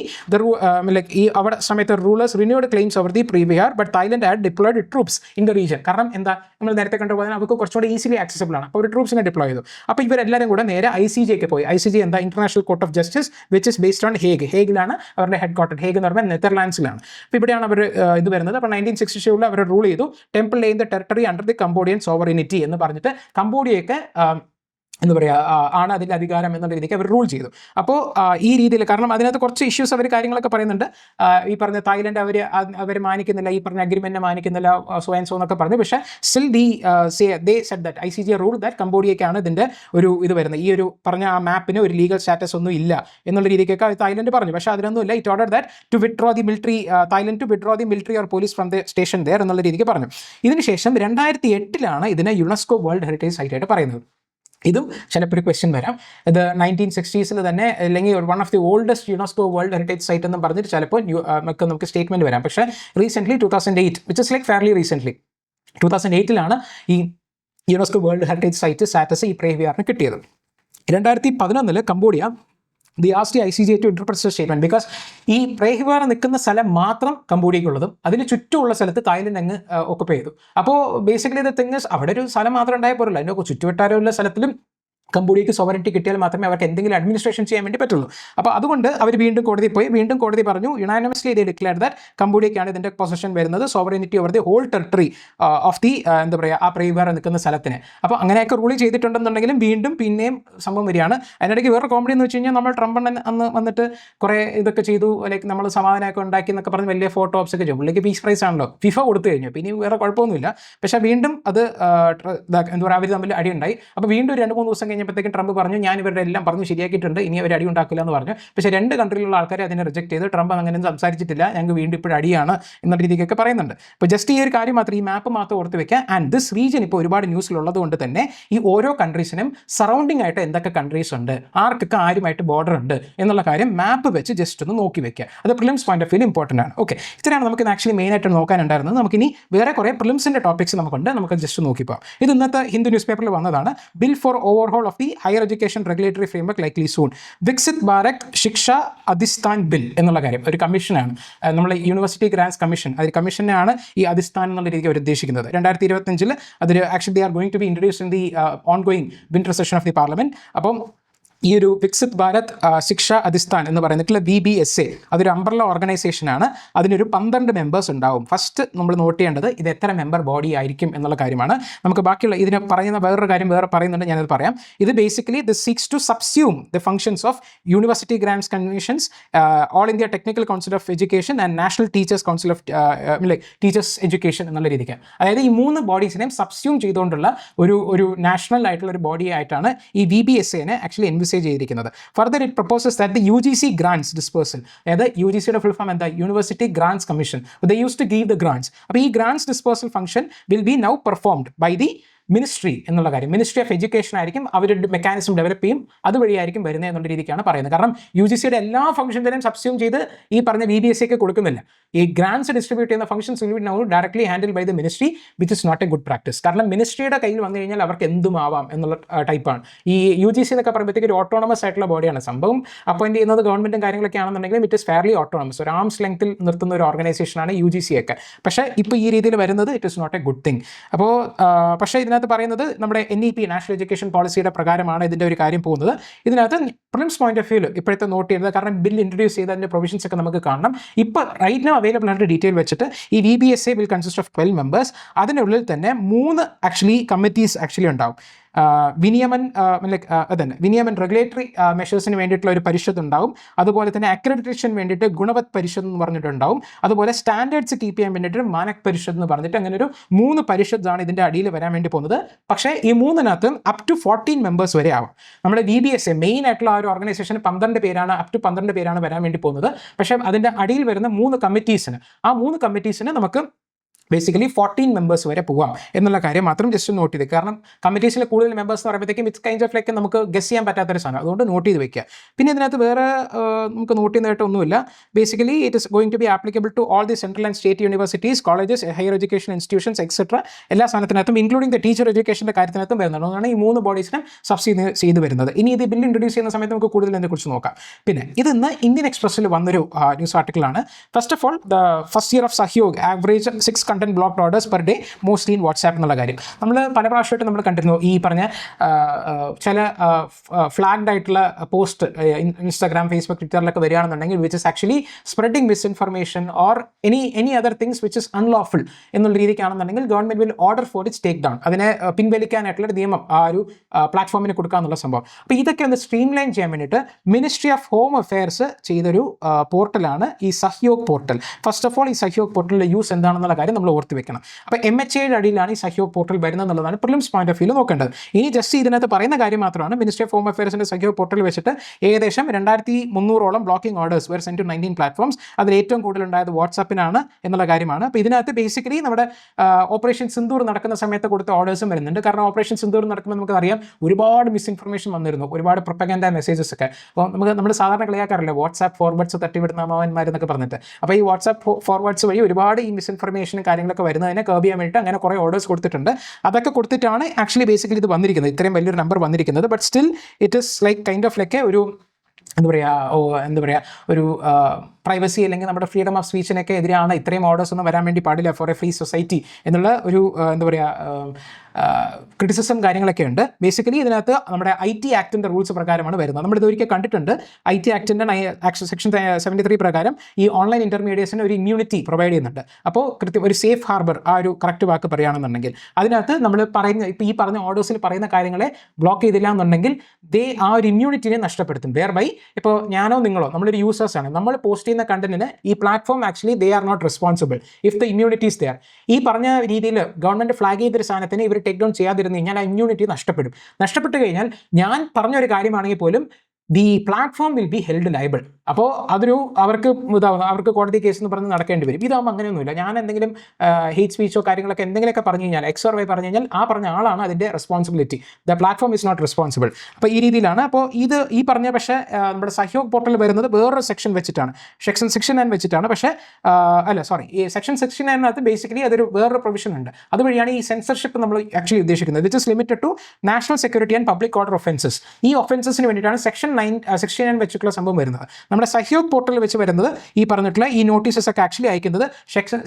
ഈ അവിടെ സമയത്ത് rulers renewed claims over the Preah Vihear, but Thailand had deployed troops in the region. കാരണം എന്താ, നമ്മൾ നേരത്തെ കണ്ടുപോയാൽ അവർക്ക് കുറച്ചുകൂടി ഈസിലി ആക്സസിബിൾ ആണ്. അപ്പോൾ ഒരു ട്രൂപ്സിനെ ഡിപ്ലോയ് ചെയ്തു. അപ്പോൾ ഇവരെല്ലാവരും കൂടെ നേരെ ICJ പോയി. ICJ എന്താ, international court of justice, which is based on Hague. ഹേഗിലാണ് അവരുടെ ഹെഡ് ക്വാർട്ടർ. ഹേഗ് എന്ന് പറയുമ്പോൾ നെതർലാൻഡ്സിലാണ്. അപ്പോൾ ഇവിടെയാണ് അവർ ഇത് വരുന്നത്. അപ്പോൾ 1967 അവർ റൂൾ ചെയ്തു temple in the territory under the Cambodian sovereignty എന്ന് പറഞ്ഞിട്ട് കംബോഡിയയൊക്കെ എന്താ പറയുക ആണ് അതിൻ്റെ അധികാരം എന്നുള്ള രീതിക്ക് അവർ റൂൾ ചെയ്തു. അപ്പോൾ ഈ രീതിയിൽ, കാരണം അതിനകത്ത് കുറച്ച് ഇഷ്യൂസ് അവർ കാര്യങ്ങളൊക്കെ പറയുന്നുണ്ട്. ഈ പറഞ്ഞ തായ്ലൻഡ് അവർ മാനിക്കുന്നില്ല, ഈ പറഞ്ഞ അഗ്രിമെൻറ്റിനെ മാനിക്കുന്നില്ല, സോ ആൻഡ് സോ എന്നൊക്കെ പറഞ്ഞു. പക്ഷേ still they said that ICJ rule that കംബോഡിയയ്ക്കാണ് ഇതിൻ്റെ ഒരു ഇത് വരുന്നത്. ഈ ഒരു പറഞ്ഞ ആ മാപ്പിന് ഒരു ലീഗൽ സ്റ്റാറ്റസ് ഒന്നും ഇല്ല എന്നുള്ള രീതിക്കൊക്കെ തായ്ലൻഡ് പറഞ്ഞു. പക്ഷേ അതിനൊന്നുമില്ല. It order that to withdraw the military, Thailand to withdraw the military or police from the station there എന്നുള്ള രീതിക്ക് പറഞ്ഞു. ഇതിനുശേഷം 2008 ഇതിനെ യുനെസ്കോ വേൾഡ് ഹെറിറ്റേജ് സൈറ്റായിട്ട് പറയുന്നത്. ഇതും ചിലപ്പോൾ ഒരു ക്വസ്റ്റ്യൻ വരാം. ഇത് 1960s തന്നെ, അല്ലെങ്കിൽ one of the oldest UNESCO world heritage site എന്ന് പറഞ്ഞിട്ട് ചിലപ്പോൾ നമുക്ക് സ്റ്റേറ്റ്മെൻറ്റ് വരാം. പക്ഷേ recently 2008, which is like fairly recently 2008 ഈ UNESCO world heritage site status ഈ പ്രേവിയറിന് കിട്ടിയത്. 2011 Cambodia the asked ICJ to interpret the statement, because ഈ പ്രേഹിവാർ നിൽക്കുന്ന സ്ഥലം മാത്രം കംബോഡിയയ്ക്കുള്ളതും അതിന് ചുറ്റുമുള്ള സ്ഥലത്ത് തായ്ലൻഡ് അങ്ങ് ഒക്കുപ്പൈ ചെയ്തു. അപ്പോൾ ബേസിക്കലി ദ തിങ് ഇസ്, അവിടെ ഒരു സ്ഥലം മാത്രം ഉണ്ടായ പോരല്ലോ, അതിൻ്റെ ചുറ്റുവട്ടാരമുള്ള സ്ഥലത്തിലും കംബോഡിയയ്ക്ക് സോവറിറ്റി കിട്ടിയാൽ മാത്രമേ അവർക്ക് എന്തെങ്കിലും അഡ്മിനിസ്ട്രേഷൻ ചെയ്യാൻ വേണ്ടി പറ്റുള്ളൂ. അപ്പോൾ അതുകൊണ്ട് അവർ വീണ്ടും കോടതി പോയി. വീണ്ടും കോടതി പറഞ്ഞു, യുനാനിമസ്ലി ദേ ഡിക്ലെയർ ദാറ്റ് കംബോഡിയയ്ക്കാണ് ഇതിൻ്റെ പൊസിഷൻ വരുന്നത്, sovereignty over the whole territory of the എന്താ പറയുക ആ പ്രേവിയർ നിൽക്കുന്ന സ്ഥലത്തിന്. അപ്പോൾ അങ്ങനെയൊക്കെ റൂൾ ചെയ്തിട്ടുണ്ടെന്നുണ്ടെങ്കിലും വീണ്ടും പിന്നെയും സംഭവം വരികയാണ്. അതിനിടയ്ക്ക് വേറെ കോമഡി എന്ന് വെച്ച് കഴിഞ്ഞാൽ, നമ്മൾ ട്രംപ് അന്ന് വന്നിട്ട് കുറേ ഇതൊക്കെ ചെയ്തു, ലൈക്ക് നമ്മൾ സമാധാനമൊക്കെ ഉണ്ടാക്കി എന്നൊക്കെ പറഞ്ഞ് വലിയ ഫോട്ടോ ഓപ്സ് ഒക്കെ ചെയ്യും. പുള്ളിക്ക് പീസ് പ്രൈസ് ആണല്ലോ, ഫിഫ കൊടുത്തു കഴിഞ്ഞു, പിന്നെ വേറെ കുഴപ്പമൊന്നുമില്ല. പക്ഷേ വീണ്ടും അത് എന്താ പറയുക, അവർ തമ്മിൽ അടിയുണ്ടായി. അപ്പോൾ വീണ്ടും 2-3 ദിവസം കഴിഞ്ഞപ്പോഴത്തേക്കും ട്രംപ് പറഞ്ഞു, ഞാൻ ഇവരുടെ എല്ലാം പറഞ്ഞ് ശരിയാക്കിയിട്ടുണ്ട്, ഇനി അവർ അടി ഉണ്ടാക്കില്ല എന്ന് പറഞ്ഞു. പക്ഷേ 2 കൺട്രിയിലുള്ള ആൾക്കാരെ അതിനെ റിജക്ട് ചെയ്ത് ട്രംപ് അങ്ങനെ സംസാരിച്ചിട്ടില്ല, ഞങ്ങൾക്ക് വീണ്ടും ഇപ്പോൾ അടിയാണ് എന്നുള്ള രീതിക്കൊക്കെ പറയുന്നുണ്ട്. ഇപ്പോൾ ജസ്റ്റ് ഈ ഒരു കാര്യം മാത്രം, ഈ മാപ്പ് മാത്രം ഓർത്ത് വെക്കുക. ആൻഡ് ദിസ് റീജിയൻ ഇപ്പോൾ ഒരുപാട് ന്യൂസിലുള്ളത് കൊണ്ട് തന്നെ ഈ ഓരോ കൺട്രീസിനും സറൗണ്ടിങ് ആയിട്ട് എന്തൊക്കെ കൺട്രീസ് ഉണ്ട്, ആർക്കൊക്കെ ആരുമായിട്ട് ബോർഡർ ഉണ്ട് എന്നുള്ള കാര്യം മാപ്പ് വെച്ച് ജസ്റ്റ് ഒന്ന് നോക്കി വെക്കുക. അത് prelims point of view important ആണ്. ഓക്കെ, ഇത്രയാണ് നമുക്ക് ആക്ച്വലി മെയിനായിട്ട് നോക്കാനുണ്ടായിരുന്നത്. നമുക്കിനി വേറെ കുറേ പ്രിലിംസിൻ്റെ ടോപ്പിക്സ് നമുക്കുണ്ട്, നമുക്ക് ജസ്റ്റ് നോക്കിപ്പോകാം. ഇത് ഇന്നത്തെ ഹിന്ദു ന്യൂസ് പേപ്പറിൽ വന്നതാണ്. Bill for overhaul of the higher education regulatory framework likely soon. Viksit Bharat Shiksha Adhishthan bill എന്നുള്ള കാര്യം ഒരു കമ്മീഷനാണ്, നമ്മൾ യൂണിവേഴ്സിറ്റി ഗ്രാൻസ് കമ്മീഷൻ, അത് കമ്മീഷനാണ് ഈ അധിസ്ഥാൻ എന്നുള്ള രീതിക്ക് അവർ ഉദ്ദേശിക്കുന്നത്. 2025 അതൊരു actually they are going to be introduced in the ongoing winter session of the parliament. അപ്പം ഈ ഒരു വിക്സിത് ഭാരത് ശിക്ഷ അധിസ്ഥാൻ എന്ന് പറയുന്നിട്ടുള്ള VBSA അതൊരു അംബ്രല്ല ഓർഗനൈസേഷനാണ്. അതിനൊരു 12 മെമ്പേഴ്സ് ഉണ്ടാവും. ഫസ്റ്റ് നമ്മൾ നോട്ട് ചെയ്യേണ്ടത് ഇത് എത്ര മെമ്പർ ബോഡി ആയിരിക്കും എന്നുള്ള കാര്യമാണ്. നമുക്ക് ബാക്കിയുള്ള ഇതിന് പറയുന്ന വേറൊരു കാര്യം വേറെ പറയുന്നുണ്ട്, ഞാനത് പറയാം. ഇത് basically this seeks to subsume the functions of university grants commissions, all India technical council of education and national teachers council of teachers education എന്നുള്ള രീതിക്ക്. അതായത് ഈ 3 ബോഡീസിനെയും സബ്സ്യൂം ചെയ്തുകൊണ്ടുള്ള ഒരു നാഷണൽ ആയിട്ടുള്ള ഒരു ബോഡി ആയിട്ടാണ് ഈ VBSA ആക്ച്വലി ചെയ്തിരിക്കുന്നത്. Further it proposes that the UGC grants dispersal, അതായത് UGCയുടെ ഫുൾ ഫോം എന്താ, university grants commission, they use to give the grants. അപ്പോൾ ഈ grants dispersal function will be now performed by the ministry എന്നുള്ള കാര്യം. Ministry of education ആയിരിക്കും അവരുടെ mechanism develop ചെയ്യും, അതുവഴിയായിരിക്കും വരുന്നത് എന്നുള്ള രീതിക്കാണ് പറയുന്നത്. കാരണം UGCയുടെ എല്ലാ ഫംഗ്ഷൻസിനെയും സബ്സ്യൂം ചെയ്ത് ഈ പറഞ്ഞ VBSA കൊടുക്കുന്നില്ല. ഈ ഗ്രാൻസ് ഡിസ്ട്രിബ്യൂട്ട് ചെയ്യുന്ന functions will be now directly handle by the ministry, which is not a good practice. കാരണം മിനിസ്ട്രിയുടെ കയ്യിൽ വന്നു കഴിഞ്ഞാൽ അവർക്ക് എന്തും ആവാം എന്നുള്ള ടൈപ്പാണ്. ഈ UGC എന്നൊക്കെ പറയുമ്പോഴത്തേക്ക് ഒരു ഓട്ടോണമസ് ആയിട്ടുള്ള ബോഡിയാണ്. സംഭവം അപ്പോയിന്റ് ചെയ്യുന്നത് ഗവൺമെൻറ്റും കാര്യങ്ങളൊക്കെ ആണെന്നുണ്ടെങ്കിലും ഇറ്റ് ഇസ് ഫെയർലി ഓട്ടോണമസ്, ഒരു ആംസ് ലെങ്ത്തിൽ നിർത്തുന്ന ഒരു ഓർഗനൈസേഷനാണ് UGC ഒക്കെ. പക്ഷേ ഇപ്പോൾ ഈ രീതിയിൽ വരുന്നത് it is not a good thing. അപ്പോൾ പക്ഷേ ഇതിനകത്ത് പറയുന്നത് നമ്മുടെ NEP നാഷണൽ എഡ്യൂക്കേഷൻ പോളിസിയുടെ പ്രകാരമാണ് ഇതിൻ്റെ ഒരു കാര്യം പോകുന്നത്. ഇതിനകത്ത് പ്രിലിംസ് പോയിന്റ് ഓഫ് വ്യൂല് ഇപ്പോഴത്തെ നോട്ട് ചെയ്യുന്നത്, കാരണം ബിൽ ഇൻട്രൊഡ്യൂസ് ചെയ്ത അതിൻ്റെ പ്രൊവിഷൻസ് ഒക്കെ നമുക്ക് കാണണം. ഇപ്പോൾ റൈറ്റ് നൗ അവൈലബിൾ ആയിട്ട് ഡീറ്റെയിൽ വെച്ചിട്ട് ഈ VBSA will consist of 12 members. അതിനുള്ളിൽ തന്നെ 3 ആക്ച്വലി കമ്മിറ്റീസ് ആക്ച്വലി ഉണ്ടാവും. വിനിയമൻ അതന്നെ വിനിയമൻ റെഗുലേറ്ററി മെഷേഴ്സിന് വേണ്ടിയിട്ടുള്ള ഒരു പരിഷത്ത് ഉണ്ടാവും. അതുപോലെ തന്നെ അക്രഡിറ്റേഷൻ വേണ്ടിയിട്ട് ഗുണവത് പരിഷത്ത് എന്ന് പറഞ്ഞിട്ടുണ്ടാവും. അതുപോലെ സ്റ്റാൻഡേർഡ്സ് കീപ്പ് ചെയ്യാൻ വേണ്ടിയിട്ട് മാനക് പരിഷത്ത് എന്ന് പറഞ്ഞിട്ട് അങ്ങനെ ഒരു 3 പരിഷത്താണ് ഇതിൻ്റെ അടിയിൽ വരാൻ വേണ്ടി പോകുന്നത്. പക്ഷേ ഈ 3-നകത്തും അപ് ടു 14 മെമ്പേഴ്സ് വരെ ആവും. നമ്മുടെ VBSA മെയിൻ ആയിട്ടുള്ള ആ ഒരു ഓർഗനൈസേഷന് 12 പേരാണ്, അപ് ടു 12 പേരാണ് വരാൻ വേണ്ടി പോകുന്നത്. പക്ഷേ അതിൻ്റെ അടിയിൽ വരുന്ന 3 കമ്മിറ്റീസിന് നമുക്ക് ബേസിക്കലി 14 മെമ്പേഴ്സ് വരെ പോകാം എന്നുള്ള കാര്യം മാത്രം ജസ്റ്റ് നോട്ട് ചെയ്ത്. കാരണം കമ്മിറ്റീസിൽ കൂടുതൽ മെമ്പേഴ്സ് എന്ന് പറയുമ്പോഴത്തേക്കും ഇറ്റ്സ് കൈൻഡ് ഓഫ് ലൈക്ക് നമുക്ക് ഗസ് ചെയ്യാൻ പറ്റാത്തൊരു സാധനം. അതുകൊണ്ട് നോട്ട് ചെയ്ത് വെക്കുക. പിന്നെ ഇതിനകത്ത് വേറെ നമുക്ക് നോട്ട് ചെയ്യുന്നതായിട്ടൊന്നുമില്ല. Basically it is going to be applicable to all the central and state universities, colleges, higher education institutions etcetera. എല്ലാ സാധനത്തിനകത്തും ഇൻക്ലൂഡിംഗ് ദ ടീച്ചർ എഡ്യൂക്കേഷൻ്റെ കാര്യത്തിനകത്തും വരുന്നുണ്ട്. അതുകൊണ്ടാണ് ഈ 3 ബോഡീസിനെ സബ്സിഡി ചെയ്ത് വരുന്നത്. ഇനി ഇത് ബില്ല് ഇൻട്രൊഡ്യൂസ് ചെയ്യുന്ന സമയത്ത് നമുക്ക് കൂടുതൽ ഇതിനെക്കുറിച്ച് നോക്കാം. പിന്നെ ഇത് ഇന്ന് ഇന്ത്യൻ എക്സ്പ്രസ്സിൽ വന്നൊരു ന്യൂസ് ആർട്ടിക്കിളാണ്. First of all, the first year of Sahyog average 6 content blocked orders per day mostly in WhatsApp എന്നുള്ള കാര്യം നമ്മൾ പല പ്രാവശ്യമായിട്ട് നമ്മൾ കണ്ടിരുന്നു. ഈ പറഞ്ഞ ചില ഫ്ലാഗ്ഡ് ആയിട്ടുള്ള പോസ്റ്റ് ഇൻസ്റ്റാഗ്രാം, ഫേസ്ബുക്ക്, ട്വിറ്ററിലൊക്കെ വരികയാണെന്നുണ്ടെങ്കിൽ which is actually spreading misinformation or any other things which is unlawful എന്നുള്ള രീതിക്കാണെന്നുണ്ടെങ്കിൽ government will order for its take down. അതിനെ പിൻവലിക്കാനായിട്ടുള്ള നിയമം ആ ഒരു പ്ലാറ്റ്ഫോമിന് കൊടുക്കാന്നുള്ള സംഭവം. അപ്പോൾ ഇതൊക്കെ ഒന്ന് സ്ട്രീം ലൈൻ ചെയ്യാൻ വേണ്ടിയിട്ട് മിനിസ്ട്രി ഓഫ് ഹോം അഫെയർസ് ചെയ്തൊരു പോർട്ടലാണ് ഈ Sahyog portal. First of all, ഈ സഹ്യോഗ് പോർട്ടലിൻ്റെ യൂസ് എന്താണെന്നുള്ള കാര്യം നമ്മൾ ഓർത്ത് വെക്കണം. അപ്പോൾ MHAയുടെ അടിയിലാണ് ഈ സഹ്യോഗ് പോർട്ടൽ വരുന്നത് എന്നുള്ളതാണ് പ്രിലിംസ് പോയിന്റ് ഓഫ് വ്യൂ നോക്കേണ്ടത്. ഇനി ജസ്റ്റ് ഇതിനകത്ത് പറയുന്ന കാര്യം മാത്രമാണ് മിനിസ്ട്രി ഓഫ് ഹോം അഫെയർസിൻ്റെ സഹ്യോഗ് പോർട്ടൽ വെച്ചിട്ട് ഏകദേശം 2300ഓളം blocking orders were sent to 19 platforms. അതിൽ ഏറ്റവും കൂടുതൽ ഉണ്ടായത് വാട്സാപ്പിനാണ് എന്നുള്ള കാര്യമാണ്. അപ്പോൾ ഇതിനകത്ത് ബേസിക്കലി നമ്മുടെ ഓപ്പറേഷൻ സിന്ദൂർ നടക്കുന്ന സമയത്ത് കൊടുത്ത ഓർഡേഴ്സും വരുന്നുണ്ട്. കാരണം ഓപ്പറേഷൻ സിന്ദൂർ നടക്കുമ്പോൾ നമുക്കറിയാം ഒരുപാട് മിസ്ഇൻഫർമേഷൻ വന്നിരുന്നു, ഒരുപാട് പ്രൊപ്പഗൻഡ മെസ്സേജസ് ഒക്കെ. അപ്പോൾ നമ്മൾ സാധാരണ കളിയാക്കാറില്ല വാട്സാപ്പ് ഫോർവേഡ്സ് തട്ടിവിടുന്ന അമ്മാവന്മാരെന്നൊക്കെ പറഞ്ഞിട്ട്. അപ്പോൾ ഈ വാട്സാപ്പ് ഫോർവേഡ്സ് വഴി ഒരുപാട് ഈ മിസ്ഇൻഫർമേഷനും കാര്യങ്ങളൊക്കെ വരുന്നതിനെ കർബ് ചെയ്യാൻ വേണ്ടിയിട്ട് അങ്ങനെ കുറേ ഓർഡേഴ്സ് കൊടുത്തിട്ടുണ്ട്. അതൊക്കെ കൊടുത്തിട്ടാണ് ആക്ച്വലി ബേസിക്കലി ഇത് വന്നിരിക്കുന്നത്, ഇത്രയും വലിയൊരു നമ്പർ വന്നിരിക്കുന്നത്. But still it is like kind of like ഒരു ഒരു പ്രൈവസി അല്ലെങ്കിൽ നമ്മുടെ ഫ്രീഡം ഓഫ് സ്പീച്ചിനൊക്കെ എതിരാണ്. ഇത്രയും ഓർഡേഴ്സ് ഒന്നും വരാൻ വേണ്ടി പാടില്ല ഫോർ എ ഫ്രീ സൊസൈറ്റി എന്നുള്ള ഒരു ക്രിറ്റിസിസം കാര്യങ്ങളൊക്കെ ഉണ്ട്. ബേസിക്കലി ഇതിനകത്ത് നമ്മുടെ IT ആക്ടിൻ്റെ റൂൾസ് പ്രകാരമാണ് വരുന്നത്. നമ്മൾ ഇതൊരിക്കൽ കണ്ടിട്ടുണ്ട്. IT ആക്ടിൻ്റെ സെക്ഷൻ 73 പ്രകാരം ഈ ഓൺലൈൻ ഇൻ്റർമീഡിയറ്റ്സിന് ഒരു ഇമ്മ്യൂണിറ്റി പ്രൊവൈഡ് ചെയ്യുന്നുണ്ട്. അപ്പോൾ ഒരു സേഫ് ഹാർബർ, ആ ഒരു കറക്റ്റ് വാക്ക് പറയുകയാണെന്നുണ്ടെങ്കിൽ അതിനകത്ത് നമ്മൾ ഇപ്പോൾ ഈ പറഞ്ഞ ഓർഡേഴ്സിൽ പറയുന്ന കാര്യങ്ങളെ ബ്ലോക്ക് ചെയ്തില്ല എന്നുണ്ടെങ്കിൽ ആ ഒരു ഇമ്മ്യൂണിറ്റിനെ നഷ്ടപ്പെടുത്തും. ബൈ ഇപ്പോൾ ഞാനോ നിങ്ങളോ നമ്മളൊരു യൂസേഴ്സാണ്, നമ്മൾ പോസ്റ്റ് ചെയ്യുന്ന കണ്ടന്റിന് ഈ platform actually they are not responsible if the immunity is there. ഈ പറഞ്ഞ രീതിയിൽ ഗവൺമെൻറ് ഫ്ലാഗ് ചെയ്തൊരു സാധനത്തിന് ഇവർ ടേക്ക് ഡൗൺ ചെയ്യാതിരുന്നു കഴിഞ്ഞാൽ ആ ഇമ്മ്യൂണിറ്റി നഷ്ടപ്പെട്ടു കഴിഞ്ഞാൽ ഞാൻ പറഞ്ഞൊരു കാര്യമാണെങ്കിൽ പോലും the platform will be held liable. അപ്പോൾ അവർക്ക് കോടതി കേസ് എന്ന് പറഞ്ഞ് നടക്കേണ്ടി വരും. ഇതാകുമ്പോൾ അങ്ങനെയൊന്നുമില്ല. ഞാൻ എന്തെങ്കിലും ഹെയ്റ്റ് സ്പീച്ചോ കാര്യങ്ങളൊക്കെ എന്തെങ്കിലുമൊക്കെ പറഞ്ഞു കഴിഞ്ഞാൽ XOR പറഞ്ഞു കഴിഞ്ഞാൽ ആ പറഞ്ഞ ആളാണ് അതിൻ്റെ responsibility. The platform is not responsible. അപ്പോൾ ഈ രീതിയിലാണ്. അപ്പോൾ ഈ പറഞ്ഞ പക്ഷേ നമ്മുടെ സഹ്യോഗ് പോർട്ടൽ വരുന്നത് വേറൊരു സെക്ഷൻ വെച്ചിട്ടാണ്, സെക്ഷൻ 69 വെച്ചിട്ടാണ്. പക്ഷേ ഈ സെക്ഷൻ 69 ബേസിക്കലി അതൊരു വേറൊരു പ്രൊവിഷൻ ഉണ്ട്. അതുവഴിയാണ് ഈ സെൻസർഷിപ്പ് നമ്മൾ ആക്ച്വലി ഉദ്ദേശിക്കുന്നത്. Which is limited to national security and public order offences. ഈ ഒഫൻസസിന് വേണ്ടിയിട്ടാണ് സെക്ഷൻ 69 വെച്ചിട്ടുള്ള സംഭവം വരുന്നത്. നമ്മുടെ സഹ്യോഗ് പോർട്ടൽ വെച്ച് വരുന്നത് ഈ പറഞ്ഞിട്ടുള്ള ഈ നോട്ടീസസ് ഒക്കെ ആക്ച്വലി അയക്കുന്നത്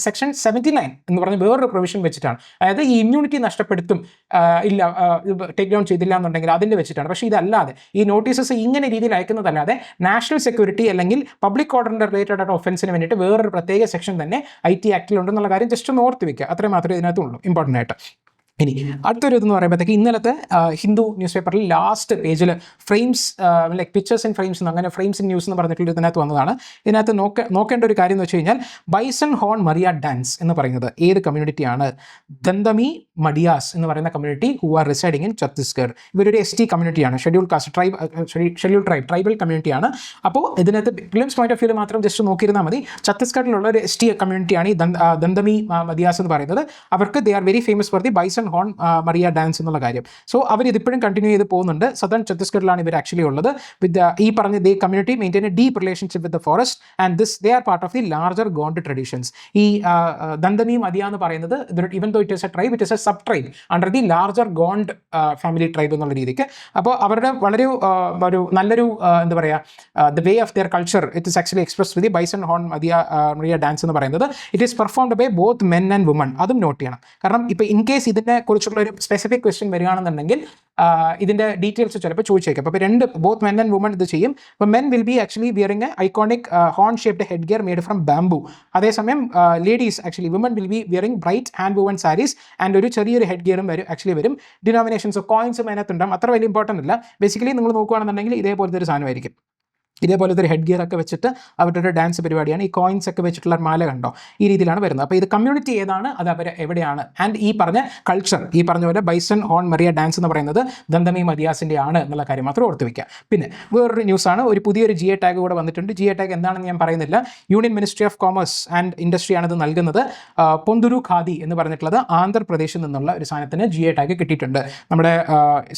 സെക്ഷൻ 79 എന്ന് പറഞ്ഞ വേറൊരു പ്രൊവിഷൻ വെച്ചിട്ടാണ്. അതായത് ഈ ഇമ്മ്യൂണിറ്റി നഷ്ടപ്പെടുത്തും ടേക്ക് ഡൗൺ ചെയ്തില്ല എന്നുണ്ടെങ്കിൽ അതിൻ്റെ വെച്ചിട്ടാണ്. പക്ഷേ ഇതല്ലാതെ ഈ നോട്ടീസസ് ഇങ്ങനെ രീതിയിൽ അയക്കുന്നതല്ലാതെ നാഷണൽ സെക്യൂരിറ്റി അല്ലെങ്കിൽ പബ്ലിക് ഓർഡറിൻ്റെ റിലേറ്റഡ് ആയിട്ട് ഒഫൻസിന് വേണ്ടിയിട്ട് വേറൊരു പ്രത്യേക സെക്ഷൻ തന്നെ IT ആക്ടിലുണ്ടെന്നുള്ള കാര്യം ജസ്റ്റ് ഒന്ന് ഓർത്ത് വയ്ക്കുക. അത്രയും മാത്രമേ ഇതിനകത്തുള്ളൂ ഇമ്പോർട്ടൻ്റ് ആയിട്ട്. ഇനി അടുത്തൊരു ഇതെന്ന് പറയുമ്പോഴത്തേക്ക് ഇന്നലത്തെ ഹിന്ദു ന്യൂസ് പേപ്പറിൽ ലാസ്റ്റ് പേജിൽ frames like pictures in frames അങ്ങനെ ഫ്രെയിംസ് ഇൻ ന്യൂസ് എന്ന് പറഞ്ഞിട്ടുള്ള ഇതിനകത്ത് വന്നതാണ്. ഇതിനകത്ത് നോക്കേണ്ട ഒരു കാര്യം എന്ന് വെച്ച് കഴിഞ്ഞാൽ ബൈസൺ ഹോൺ മറിയ ഡാൻസ് എന്ന് പറയുന്നത് ഏത് കമ്മ്യൂണിറ്റിയാണ്? ദന്തമി മഡിയാസ് എന്ന് പറയുന്ന community who are residing in Chhattisgarh. ഇവരൊരു ST കമ്മ്യൂണിറ്റിയാണ്, ഷെഡ്യൂൾ കാസ്റ്റ് ട്രൈബൽ കമ്മ്യൂണിറ്റിയാണ്. അപ്പോൾ ഇതിനകത്ത് ഫിലിംസ് പോയിന്റ് ഓഫ് വ്യൂ മാത്രം ജസ്റ്റ് നോക്കിയിരുന്നാൽ മതി. ഛത്തീസ്ഗഡിലുള്ള ഒരു ST കമ്മ്യൂണിറ്റിയാണ് ഈ ദന്തമി മദിയാസ് എന്ന് പറയുന്നത്. അവർക്ക് they are very famous for the bison horn Maria dance എന്നുള്ള കാര്യം. സോ അവർ ഇതിപ്പോഴും കണ്ടിന്യൂ ചെയ്ത് പോകുന്നുണ്ട്. സദേൺ ഛത്തീസ്ഗഡിലാണ് ഇവർ ആക്ച്വലി ഉള്ളത്. ഈ പറഞ്ഞ they community maintain a deep relationship with the forest and they are part of the larger Gond traditions. ഈ ദന്തമി മദിയ എന്ന് പറയുന്നത് even though it is a tribe, it is a sub tribe under the larger Gond family tribe എന്നുള്ള രീതിക്ക്. അപ്പോൾ അവരുടെ വളരെ ഒരു നല്ലൊരു എന്താ പറയുക the way of their culture it is actually express with the bison horn Maria dance എന്ന് പറയുന്നത്. It is performed by both men and women. അതും നോട്ട് ചെയ്യണം. കാരണം ഇപ്പോൾ ഇൻ കേസ് ഇതിൻ്റെ കുറിച്ചുള്ള ഒരു സ്പെസിഫിക് ക്വസ്റ്റ്യൻ വരികയാണെന്നുണ്ടെങ്കിൽ ഇതിൻ്റെ ഡീറ്റെയിൽസ് ചിലപ്പോൾ ചോദിച്ചേക്കാം. അപ്പോൾ ബോത്ത് മെൻ ആൻഡ് വുമൺ ഇത് ചെയ്യും. അപ്പോൾ men will be actually wearing a iconic horn shaped headgear made from bamboo. അതേസമയം ladies actually woman will be wearing bright hand woven saris and ഒരു ചെറിയൊരു ഹെഡ് ഗിയറും വരും. ഡിനോമിനേഷൻസ് ഓഫ് കോയിൻസും അതിനകത്തുണ്ടാകും. അത്ര വലിയ ഇമ്പോർട്ടൻ്റ് അല്ല. ബേസിക്കലി നിങ്ങൾ നോക്കുകയാണെന്നുണ്ടെങ്കിൽ ഇതേപോലത്തെ ഒരു സാധനമായിരിക്കും. ഇതേപോലത്തെ ഒരു ഹെഡ് ഗിയർ ഒക്കെ വെച്ചിട്ട് അവരുടെ ഒരു ഡാൻസ് പരിപാടിയാണ്. ഈ കോയിൻസ് ഒക്കെ വെച്ചിട്ടുള്ള മാല കണ്ടോ, ഈ രീതിയിലാണ് വരുന്നത്. അപ്പോൾ ഇത് കമ്മ്യൂണിറ്റി ഏതാണ്, അത് അവർ എവിടെയാണ്, ആൻഡ് ഈ പറഞ്ഞ കൾച്ചർ, ഈ പറഞ്ഞ പോലെ ബൈസൺ ഓൺ മറിയ ഡാൻസ് എന്ന് പറയുന്നത് ദന്തമി മദിയാസിൻ്റെ ആണ് എന്നുള്ള കാര്യം മാത്രം ഓർത്ത് വയ്ക്കുക. പിന്നെ വേറൊരു ന്യൂസാണ്, ഒരു പുതിയൊരു GI ടാഗ് കൂടെ വന്നിട്ടുണ്ട്. GI ടാഗ് എന്താണെന്ന് ഞാൻ പറയുന്നില്ല. Union ministry of commerce and industry ആണിത് നൽകുന്നത്. പൊന്തുരു ഖാദി എന്ന് പറഞ്ഞിട്ടുള്ളത് ആന്ധ്രാപ്രദേശിൽ നിന്നുള്ള ഒരു സാധനത്തിന് GI ടാഗ് കിട്ടിയിട്ടുണ്ട്. നമ്മുടെ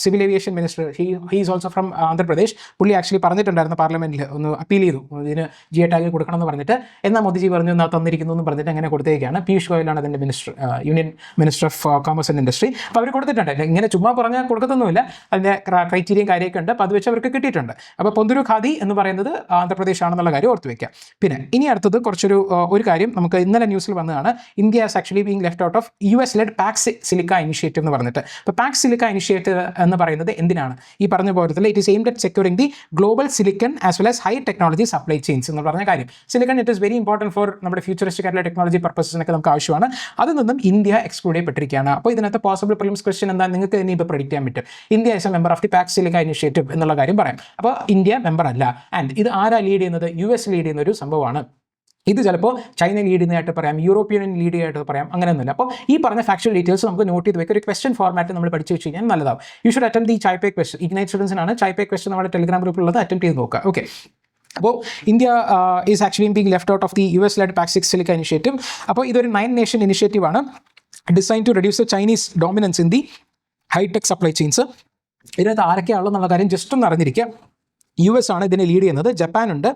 civil aviation minister, he's also from Andhra Pradesh. പുള്ളി ആക്ച്വലി പറഞ്ഞിട്ടുണ്ടായിരുന്നു പാർലമെന്റിൽ, ഒന്ന് അപ്പീൽ ചെയ്തു ഇതിന് GI ടാഗ് കൊടുക്കണം എന്ന് പറഞ്ഞിട്ട്. എന്നാൽ മോദിജി പറഞ്ഞു എന്നാൽ തന്നിരിക്കുന്നു എന്ന് പറഞ്ഞിട്ട് അങ്ങനെ കൊടുത്തേക്കാണ്. പീയൂഷ് ഗോയലാണ് അതിൻ്റെ minister, union minister of commerce and industry. അപ്പോൾ അവർ കൊടുത്തിട്ടുണ്ട്. ഇങ്ങനെ ചുമ്മാ പറഞ്ഞാൽ കൊടുക്കത്തൊന്നുമില്ല, അതിൻ്റെ ക്രൈറ്റീരിയയും കാര്യമൊക്കെ ഉണ്ട്. അപ്പോൾ അത് വെച്ച് അവർക്ക് കിട്ടിയിട്ടുണ്ട്. അപ്പോൾ പൊന്തുരു ഖാദി എന്ന് പറയുന്നത് ആന്ധ്രാപ്രദേശ് ആണെന്നുള്ള കാര്യം ഓർത്ത് വയ്ക്കുക. പിന്നെ ഇനി അടുത്തത് ഒരു കാര്യം നമുക്ക് ഇന്നലെ ന്യൂസിൽ വന്നതാണ്. India as actually being left out of US-led Pax silica initiative എന്ന് പറഞ്ഞിട്ട്. അപ്പോൾ പാക്സ് സിലിക്ക ഇനിഷ്യേറ്റീവ് എന്ന് പറയുന്നത് എന്തിനാണ്? ഈ പറഞ്ഞ പോലെ it is aimed at securing the global silicon as well as high technology supply chains എന്ന് പറഞ്ഞ കാര്യം. Silicon it is very important for നമ്മുടെ ഫ്യൂച്ചറിസ്റ്റിക് ആയിട്ടുള്ള ടെക്നോളജി പർപ്പസസിനൊക്കെ നമുക്ക് ആവശ്യമാണ്. അതിൽ നിന്നും ഇന്ത്യ എക്സ്ക്ലൂഡ് ചെയ്യപ്പെട്ടിരിക്കുകയാണ്. അപ്പോൾ ഇതിനകത്ത് പോസിബിൾ പ്രിലിംസ് ക്വസ്റ്റ്യൻ എന്താ നിങ്ങൾക്ക് ഇനി ഇപ്പോൾ പ്രെഡിക്റ്റ് ചെയ്യാൻ പറ്റും? India as a member of the Pax silica initiative എന്നുള്ള കാര്യം പറയാം. അപ്പോൾ ഇന്ത്യ മെമ്പർ അല്ല. ആൻഡ് ഇത് ആരാ ലീഡ് ചെയ്യുന്നത്? US ലീഡ് ചെയ്യുന്ന ഒരു സംഭവമാണ്. ഇത് ചിലപ്പോൾ ചൈന ലീഡ് ചെയ്യുന്നതായിട്ട് പറയാം, യൂറോപ്യൻ യൂണിയൻ ലീഡ് ചെയ്യായിട്ട് പറയാം, അങ്ങനെയൊന്നുമില്ല. അപ്പോൾ ഈ പറഞ്ഞ ഫാക്ച്വൽ ഡീറ്റെയിൽസ് നമുക്ക് നോട്ട് ചെയ്ത് വെക്കുക. ഒരു ക്വസ്റ്റൻ ഫോർമാറ്റ് നമ്മൾ പഠിച്ചു വെച്ച് കഴിഞ്ഞാൽ നല്ലതാവും. യു ഷുഡ് അറ്റംപ്റ്റ് ദി ചൈപേ ക്വസ്റ്റൻ. ഇഗ്നൈറ്റ് സ്റ്റുഡൻസിനാണ് ചൈപേ ക്വസ്റ്റൻ നമ്മുടെ ടെലിഗ്രാം ഗ്രൂപ്പിലുള്ളത്, അറ്റംപ്റ്റ് ചെയ്ത് നോക്കുക. ഓക്കെ, അപ്പോൾ India is actually being left out of the US led Pax silica initiative. അപ്പോൾ ഇതൊരു 9 നേഷൻ ഇനിഷ്യേറ്റീവ് ആണ്, design to reduce the Chinese dominance in the hi tech supply chains. ഇതിനകത്ത് ആരൊക്കെയാണല്ലോ എന്നുള്ള കാര്യം ജസ്റ്റ് ഒന്ന് അറിഞ്ഞിരിക്കുക. US ആണ് ഇതിനെ ലീഡ് ചെയ്യുന്നത്. ജപ്പാൻ ഉണ്ട്,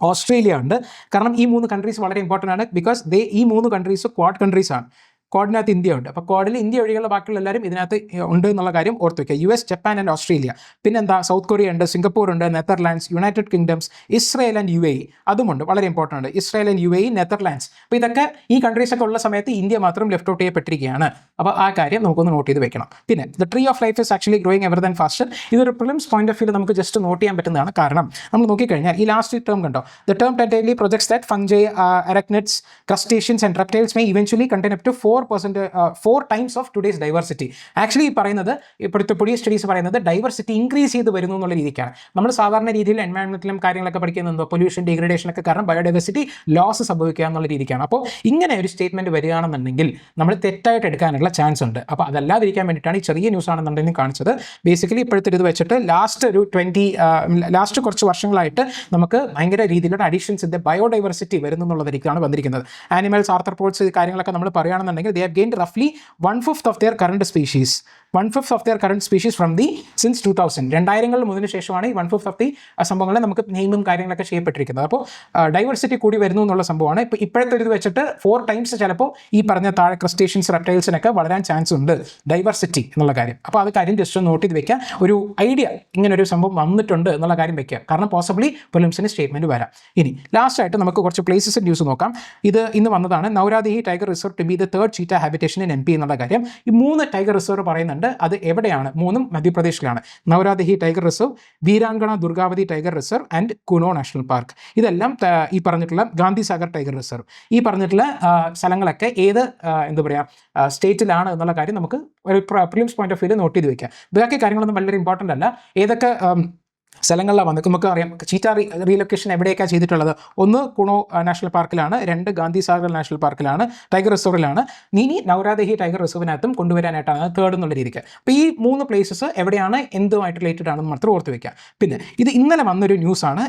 ഓസ്ട്രേലിയ ഉണ്ട്. കാരണം ഈ 3 കൺട്രീസ് വളരെ ഇമ്പോർട്ടൻ്റ് ആണ്. ബിക്കോസ് ഈ 3 കൺട്രീസ് ക്വാഡ് കൺട്രീസ് ആണ്. ക്വാഡിനകത്ത് ഇന്ത്യ ഉണ്ട്. അപ്പോൾ ക്വാഡിൽ ഇന്ത്യ ഒഴികെയുള്ള ബാക്കിയുള്ള എല്ലാവരും ഇതിനകത്ത് ഉണ്ട് എന്നുള്ള കാര്യം ഓർത്ത് വയ്ക്കുക. US, Japan and Australia. പിന്നെന്താ, സൗത്ത് കൊറിയ ഉണ്ട്, സിംഗപ്പൂർ ഉണ്ട്, Netherlands, United kingdoms, Israel and UAE അതുമുണ്ട്. വളരെ ഇമ്പോർട്ടൻ്റ് ആണ് ഇസ്രയേൽ ആൻഡ് UAE, നെതർലാൻഡ്സ്. അപ്പോൾ ഇതൊക്കെ ഈ കൺട്രീസൊക്കെ ഉള്ള സമയത്ത് ഇന്ത്യ മാത്രം ലെഫ്റ്റ് ഔട്ട് ചെയ്യപ്പെട്ടിരിക്കുകയാണ്. അപ്പോൾ ആ കാര്യം നമുക്കൊന്ന് നോട്ട് ചെയ്ത് വെക്കണം. പിന്നെ the tree of life is actually growing ever than faster. ഇതൊരു പ്രിലിംസ് പോയിന്റ് ഓഫ് വ്യൂ നമുക്ക് ജസ്റ്റ് നോട്ട് ചെയ്യാൻ പറ്റുന്നതാണ്. കാരണം നമ്മൾ നോക്കിക്കഴിഞ്ഞാൽ ഈ ലാസ്റ്റ് ടേം കണ്ടോ, the term tentatively projects that fungi, arachnids, crustaceans and reptiles may eventually contain up to 4 times of today's diversity. Actually ഈ പറയുന്നത് ഇപ്പോഴത്തെ പുതിയ സ്റ്റഡീസ് പറയുന്നത് ഡൈവേഴ്സിറ്റി ഇൻക്രീസ് ചെയ്ത് വരുന്നു എന്നുള്ള രീതിക്കാണ്. നമ്മൾ സാധാരണ രീതിയിൽ എൻവയോൺമെന്റിലും കാര്യങ്ങളൊക്കെ പഠിക്കുന്നുണ്ടോ, പൊല്യൂഷൻ, ഡിഗ്രഡേഷൻ ഒക്കെ കാരണം ബയോഡൈവേഴ്സിറ്റി ലോസ് സംഭവിക്കുക എന്നുള്ള രീതിക്കാണ്. അപ്പോൾ ഇങ്ങനെ ഒരു സ്റ്റേറ്റ്മെന്റ് വരികയാണെന്നുണ്ടെങ്കിൽ നമ്മൾ തെറ്റായിട്ട് എടുക്കാനുള്ള ചാൻസ് ഉണ്ട്. അപ്പോൾ അതല്ലാതിരിക്കാൻ വേണ്ടിയിട്ടാണ് ഈ ചെറിയ ന്യൂസ് ആണെന്നുണ്ടെങ്കിൽ കാണിച്ചത്. ബേസിക്കലി ഇപ്പോഴത്തെ ഇത് വെച്ചിട്ട് ലാസ്റ്റ് കുറച്ച് വർഷങ്ങളായിട്ട് നമുക്ക് ഭയങ്കര രീതിയിലുള്ള അഡീഷൻസ് ഇൻ ദ ബയോഡൈവേഴ്സിറ്റി വരുന്നു എന്നുള്ളതിലേക്കാണ് വന്നിരിക്കുന്നത്. ആനിമൽസ്, ആർത്തർപോഡ്സ്, കാര്യങ്ങളൊക്കെ നമ്മൾ പറയുകയാണെന്നുണ്ടെങ്കിൽ ദേ ഹാവ് ഗെയിൻഡ് റഫ്ലി 1/5 of their current species. 1/5 of their current species from the since 2000. 2000 മുതലിന് ശേഷമാണ് ഈ 1/5 ഓഫ് ദി സംഭവങ്ങളെ നമുക്ക് നെയിമും കാര്യങ്ങളൊക്കെ ചെയ്യപ്പെട്ടിരിക്കുന്നത്. അപ്പോൾ ഡൈവേഴ്സിറ്റി കൂടി വരുന്നു എന്നുള്ള സംഭവമാണ്. ഇപ്പോൾ ഇപ്പോഴത്തെ ഇത് വെച്ചിട്ട് 4 times ചിലപ്പോൾ ഈ പറഞ്ഞ താഴെ ക്രസ്റ്റേഷ്യൻസ്, റെപ്റ്റൈൽസിനൊക്കെ വളരാൻ ചാൻസ് ഉണ്ട് ഡൈവേഴ്സിറ്റി എന്നുള്ള കാര്യം. അപ്പോൾ അത് കാര്യം ജസ്റ്റ് നോട്ട് ചെയ്ത് വെക്കുക. ഒരു ഐഡിയ ഇങ്ങനെ ഒരു സംഭവം വന്നിട്ടുണ്ട് എന്നുള്ള കാര്യം വെക്കുക. കാരണം പോസിബിളി പ്രിലിംസിന് സ്റ്റേറ്റ്മെന്റ് വരാം. ഇനി ലാസ്റ്റ് ആയിട്ട് നമുക്ക് കുറച്ച് പ്ലേസസ് ന്യൂസ് നോക്കാം. ഇത് ഇന്ന് വന്നതാണ്. Nauradehi tiger reserve to be the 3rd cheetah habitation in MP എന്നുള്ള കാര്യം. ഈ 3 ടൈഗർ റിസർവ് പറയുന്നുണ്ട്. അത് എവിടെയാണ്? 3ഉം മധ്യപ്രദേശിലാണ്. Nauradehi tiger reserve, Veerangana Durgavati tiger reserve and Kuno national park. ഇതെല്ലാം ഈ പറഞ്ഞിട്ടുള്ള ഗാന്ധി സാഗർ ടൈഗർ റിസർവ്, ഈ പറഞ്ഞിട്ടുള്ള സ്ഥലങ്ങളൊക്കെ ഏത് എന്താ പറയുക സ്റ്റേറ്റിലാണ് എന്നുള്ള കാര്യം നമുക്ക് ഒരു prelims point of view note ചെയ്ത് വെക്കാം. ബാക്കി കാര്യങ്ങളൊന്നും വളരെ ഇമ്പോർട്ടൻ്റ് അല്ല. ഏതൊക്കെ സ്ഥലങ്ങളിലാണ് വന്നത് നമുക്ക് അറിയാം. ചീറ്റ റീലൊക്കേഷൻ എവിടെയൊക്കെയാണ് ചെയ്തിട്ടുള്ളത്? ഒന്ന് കുണോ നാഷണൽ പാർക്കിലാണ്, 2 ഗാന്ധി സാഗർ നാഷണൽ പാർക്കിലാണ്, ടൈഗർ റിസർവിലാണ്. ഇനി നൗരാദേഹി ടൈഗർ റിസർവിനകത്തും കൊണ്ടുവരാനായിട്ടാണ് 3rd എന്നുള്ള രീതിക്ക്. അപ്പോൾ ഈ 3 പ്ലേസസ് എവിടെയാണ്, എന്തുമായിട്ട് റിലേറ്റഡ് ആണെന്ന് മാത്രം ഓർത്ത് വയ്ക്കുക. പിന്നെ ഇത് ഇന്നലെ വന്നൊരു ന്യൂസാണ്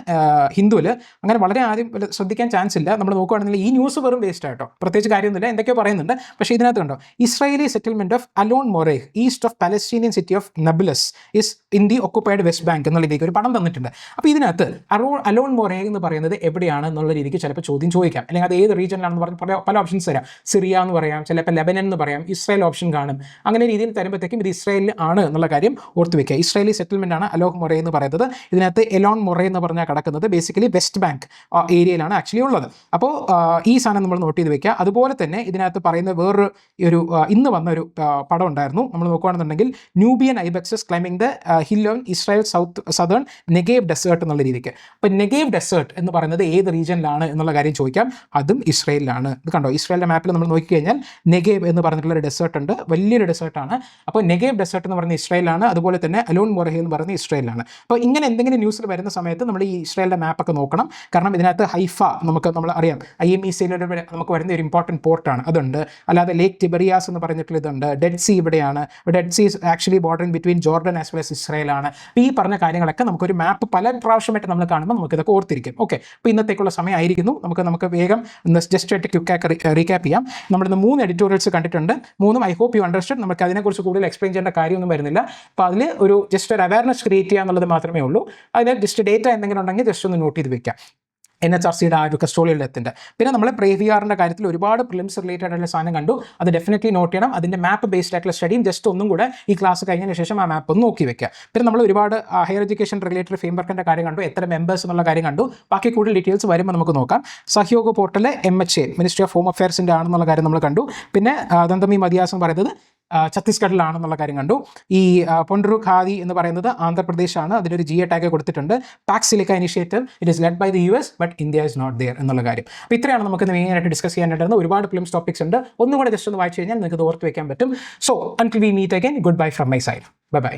ഹിന്ദുവിൽ. അങ്ങനെ വളരെ ആദ്യം ശ്രദ്ധിക്കാൻ ചാൻസ് ഇല്ല. നമ്മൾ നോക്കുകയാണെങ്കിൽ ഈ ന്യൂസ് വെറും വേസ്റ്റ് ആയിട്ടോ, പ്രത്യേകിച്ച് കാര്യമൊന്നുമില്ല, എന്തൊക്കെയോ പറയുന്നുണ്ട്. പക്ഷേ ഇതിനകത്ത് കണ്ടോ, Israeli settlement of Alon Moreh east of Palestinian city of Nablus is in the occupied West Bank എന്നുള്ള രീതിക്ക് ഒരു പടം തന്നിട്ടുണ്ട്. അപ്പോൾ ഇതിനകത്ത് അലോൺ മൊറേഹ് എന്ന് പറയുന്നത് എവിടെയാണ് എന്നുള്ള രീതിക്ക് ചിലപ്പോൾ ചോദ്യം ചോദിക്കാം. അല്ലെങ്കിൽ അത് ഏത് റീജിയനിലാണെന്ന് പറഞ്ഞ് പല ഓപ്ഷൻസ് തരാം. സിറിയ എന്ന് പറയാം, ചിലപ്പോൾ ലെബനൻ എന്ന് പറയാം, ഇസ്രായേൽ ഓപ്ഷൻ കാണും. അങ്ങനെ രീതിയിൽ തരുമ്പോഴത്തേക്കും ഇത് ഇസ്രായേലിൽ ആണ് എന്നുള്ള കാര്യം ഓർത്ത് വയ്ക്കുക. ഇസ്രായേലി സെറ്റിൽമെൻ്റ് ആണ് അലോൺ മൊറേഹ് എന്ന് പറയുന്നത്. ഇതിനകത്ത് എലോൺ മൊറേഹ് എന്ന് പറഞ്ഞാൽ കിടക്കുന്നത് ബേസിക്കലി വെസ്റ്റ് ബാങ്ക് ഏരിയയിലാണ് ആക്ച്വലി ഉള്ളത്. അപ്പോൾ ഈ സാധനം നമ്മൾ നോട്ട് ചെയ്ത് വെക്കുക. അതുപോലെ തന്നെ ഇതിനകത്ത് പറയുന്ന വേറൊരു ഇന്ന് വന്ന ഒരു പടം ഉണ്ടായിരുന്നു. നമ്മൾ നോക്കുകയാണെന്നുണ്ടെങ്കിൽ Nubian ibexes climbing the hill on Israel southern northern Negev desert എന്നുള്ള രീതിക്ക്. അപ്പോൾ നെഗേവ് ഡെസേർട്ട് എന്ന് പറയുന്നത് ഏത് റീജിയനിലാണ് എന്നുള്ള കാര്യം ചോദിക്കാം. അതും ഇസ്രയേലിലാണ്. ഇത് കണ്ടോ, ഇസ്രയേലിൻ്റെ മാപ്പിൽ നമ്മൾ നോക്കിക്കഴിഞ്ഞാൽ നെഗേവ് എന്ന് പറഞ്ഞിട്ടുള്ളൊരു ഡെസേർട്ട് ഉണ്ട്, വലിയൊരു ഡെസേർട്ടാണ്. അപ്പോൾ നെഗേവ് ഡെസേർട്ട് എന്ന് പറയുന്നത് ഇസ്രയേലാണ്, അതുപോലെ തന്നെ അലോൺ മൊറഹെ എന്ന് പറയുന്നത് ഇസ്രയേലാണ്. അപ്പോൾ ഇങ്ങനെ എന്തെങ്കിലും ന്യൂസിൽ വരുന്ന സമയത്ത് നമ്മൾ ഈ ഇസ്രയേലിൻ്റെ മാപ്പൊക്കെ നോക്കണം. കാരണം ഇതിനകത്ത് ഹൈഫ നമ്മൾ അറിയാം, IMECയിലൂടെ നമുക്ക് വരുന്ന ഒരു ഇമ്പോർട്ടൻറ്റ് പോർട്ടാണ്, അതുണ്ട്. അല്ലാതെ ലേക്ക് ടിബറിയാസ് എന്ന് പറഞ്ഞിട്ടുള്ള ഇതുണ്ട്. ഡെഡ് സീ ഇവിടെയാണ്. Dead Sea actually bordering between Jordan as well as ഇസ്രയേലാണ്. അപ്പോൾ ഈ പറഞ്ഞ കാര്യങ്ങളൊക്കെ നമുക്കൊരു മാപ്പ് പല പ്രാവശ്യമായിട്ട് നമ്മൾ കാണുമ്പോൾ നമുക്കിതൊക്കെ ഓർത്തിരിക്കും. ഓക്കെ, അപ്പോൾ ഇന്നത്തേക്കുള്ള സമയമായിരിക്കുന്നു. നമുക്ക് വേഗം ജസ്റ്റ് ആയിട്ട് ക്വിക്കാക്കി റീക്യാപ്പ് ചെയ്യാം. നമ്മളിന്ന് 3 എഡിറ്റോറിയൽസ് കണ്ടിട്ടുണ്ട്. 3 ഐ ഹോപ്പ് യു അണ്ടർസ്റ്റുഡ്. നമുക്ക് അതിനെക്കുറിച്ച് കൂടുതൽ എക്സ്പ്ലെയിൻ ചെയ്യേണ്ട കാര്യമൊന്നും വരുന്നില്ല. അപ്പോൾ അതിൽ ജസ്റ്റ് ഒരു അവയർനെസ് ക്രിയേറ്റ് ചെയ്യുക എന്നുള്ളത് മാത്രമേ ഉള്ളൂ. അതിൽ ജസ്റ്റ് ഡേറ്റ എന്തെങ്കിലും ഉണ്ടെങ്കിൽ ജസ്റ്റ് ഒന്ന് നോട്ട് ചെയ്ത് വെക്കാം. NHRCയുടെ ആ ഒരു കസ്റ്റോഡിയൽ ഡെത്തിൻ്റെ. പിന്നെ നമ്മൾ പ്രേവിയാറിൻ്റെ കാര്യത്തിൽ ഒരുപാട് പ്രിലിംസ് റിലേറ്റഡ് ആയിട്ടുള്ള സാധനം കണ്ടു. അത് ഡെഫിനറ്റ്ലി നോട്ട് ചെയ്യണം. അതിൻ്റെ മാപ്പ് ബേസ്ഡ് ആയിട്ടുള്ള സ്റ്റഡിയും ജസ്റ്റ് ഒന്നും കൂടെ ഈ ക്ലാസ് കഴിഞ്ഞതിന് ശേഷം ആ മാപ്പ് ഒന്ന് നോക്കി വെക്കുക. പിന്നെ നമ്മൾ ഒരുപാട് ഹയർ എഡ്യൂക്കേഷൻ റിലേറ്റഡ് ഫ്രെയിംവർക്കിൻ്റെ കാര്യം കണ്ടു, എത്ര മെമ്പേഴ്സ് എന്നുള്ള കാര്യം കണ്ടു. ബാക്കി കൂടുതൽ ഡീറ്റെയിൽസ് വരുമ്പോൾ നമുക്ക് നോക്കാം. Sahyog portal MHA ministry of home അഫെയർസിൻ്റെ ആണെന്നുള്ള കാര്യം നമ്മൾ കണ്ടു. പിന്നെ ദന്തമി മദിയാസം പറയുന്നത് ഛത്തീസ്ഗഡിലാണെന്നുള്ള കാര്യം കണ്ടു. ഈ പൊണ്ടറു ഖാദി എന്ന് പറയുന്നത് ആന്ധ്രാപ്രദേശാണ്. അതിലൊരു GA ടാഗ് കൊടുത്തിട്ടുണ്ട്. Pax silica initiative, it is led by the US but India is not there എന്നുള്ള കാര്യം. അപ്പോൾ ഇത്രയാണ് നമുക്ക് മെയിനായിട്ട് ഡിസ്കസ് ചെയ്യാനായിട്ടുള്ളത്. ഒരുപാട് ഫിലിംസ് ടോപ്പിക്സ് ഉണ്ട്. ഒന്നും കൂടെ ജസ്റ്റ് ഒന്ന് വായിച്ചു കഴിഞ്ഞാൽ നിങ്ങൾക്ക് ഇത് ഓർത്ത് വെക്കാൻ പറ്റും. So until we meet again, goodbye from my side. Bye by.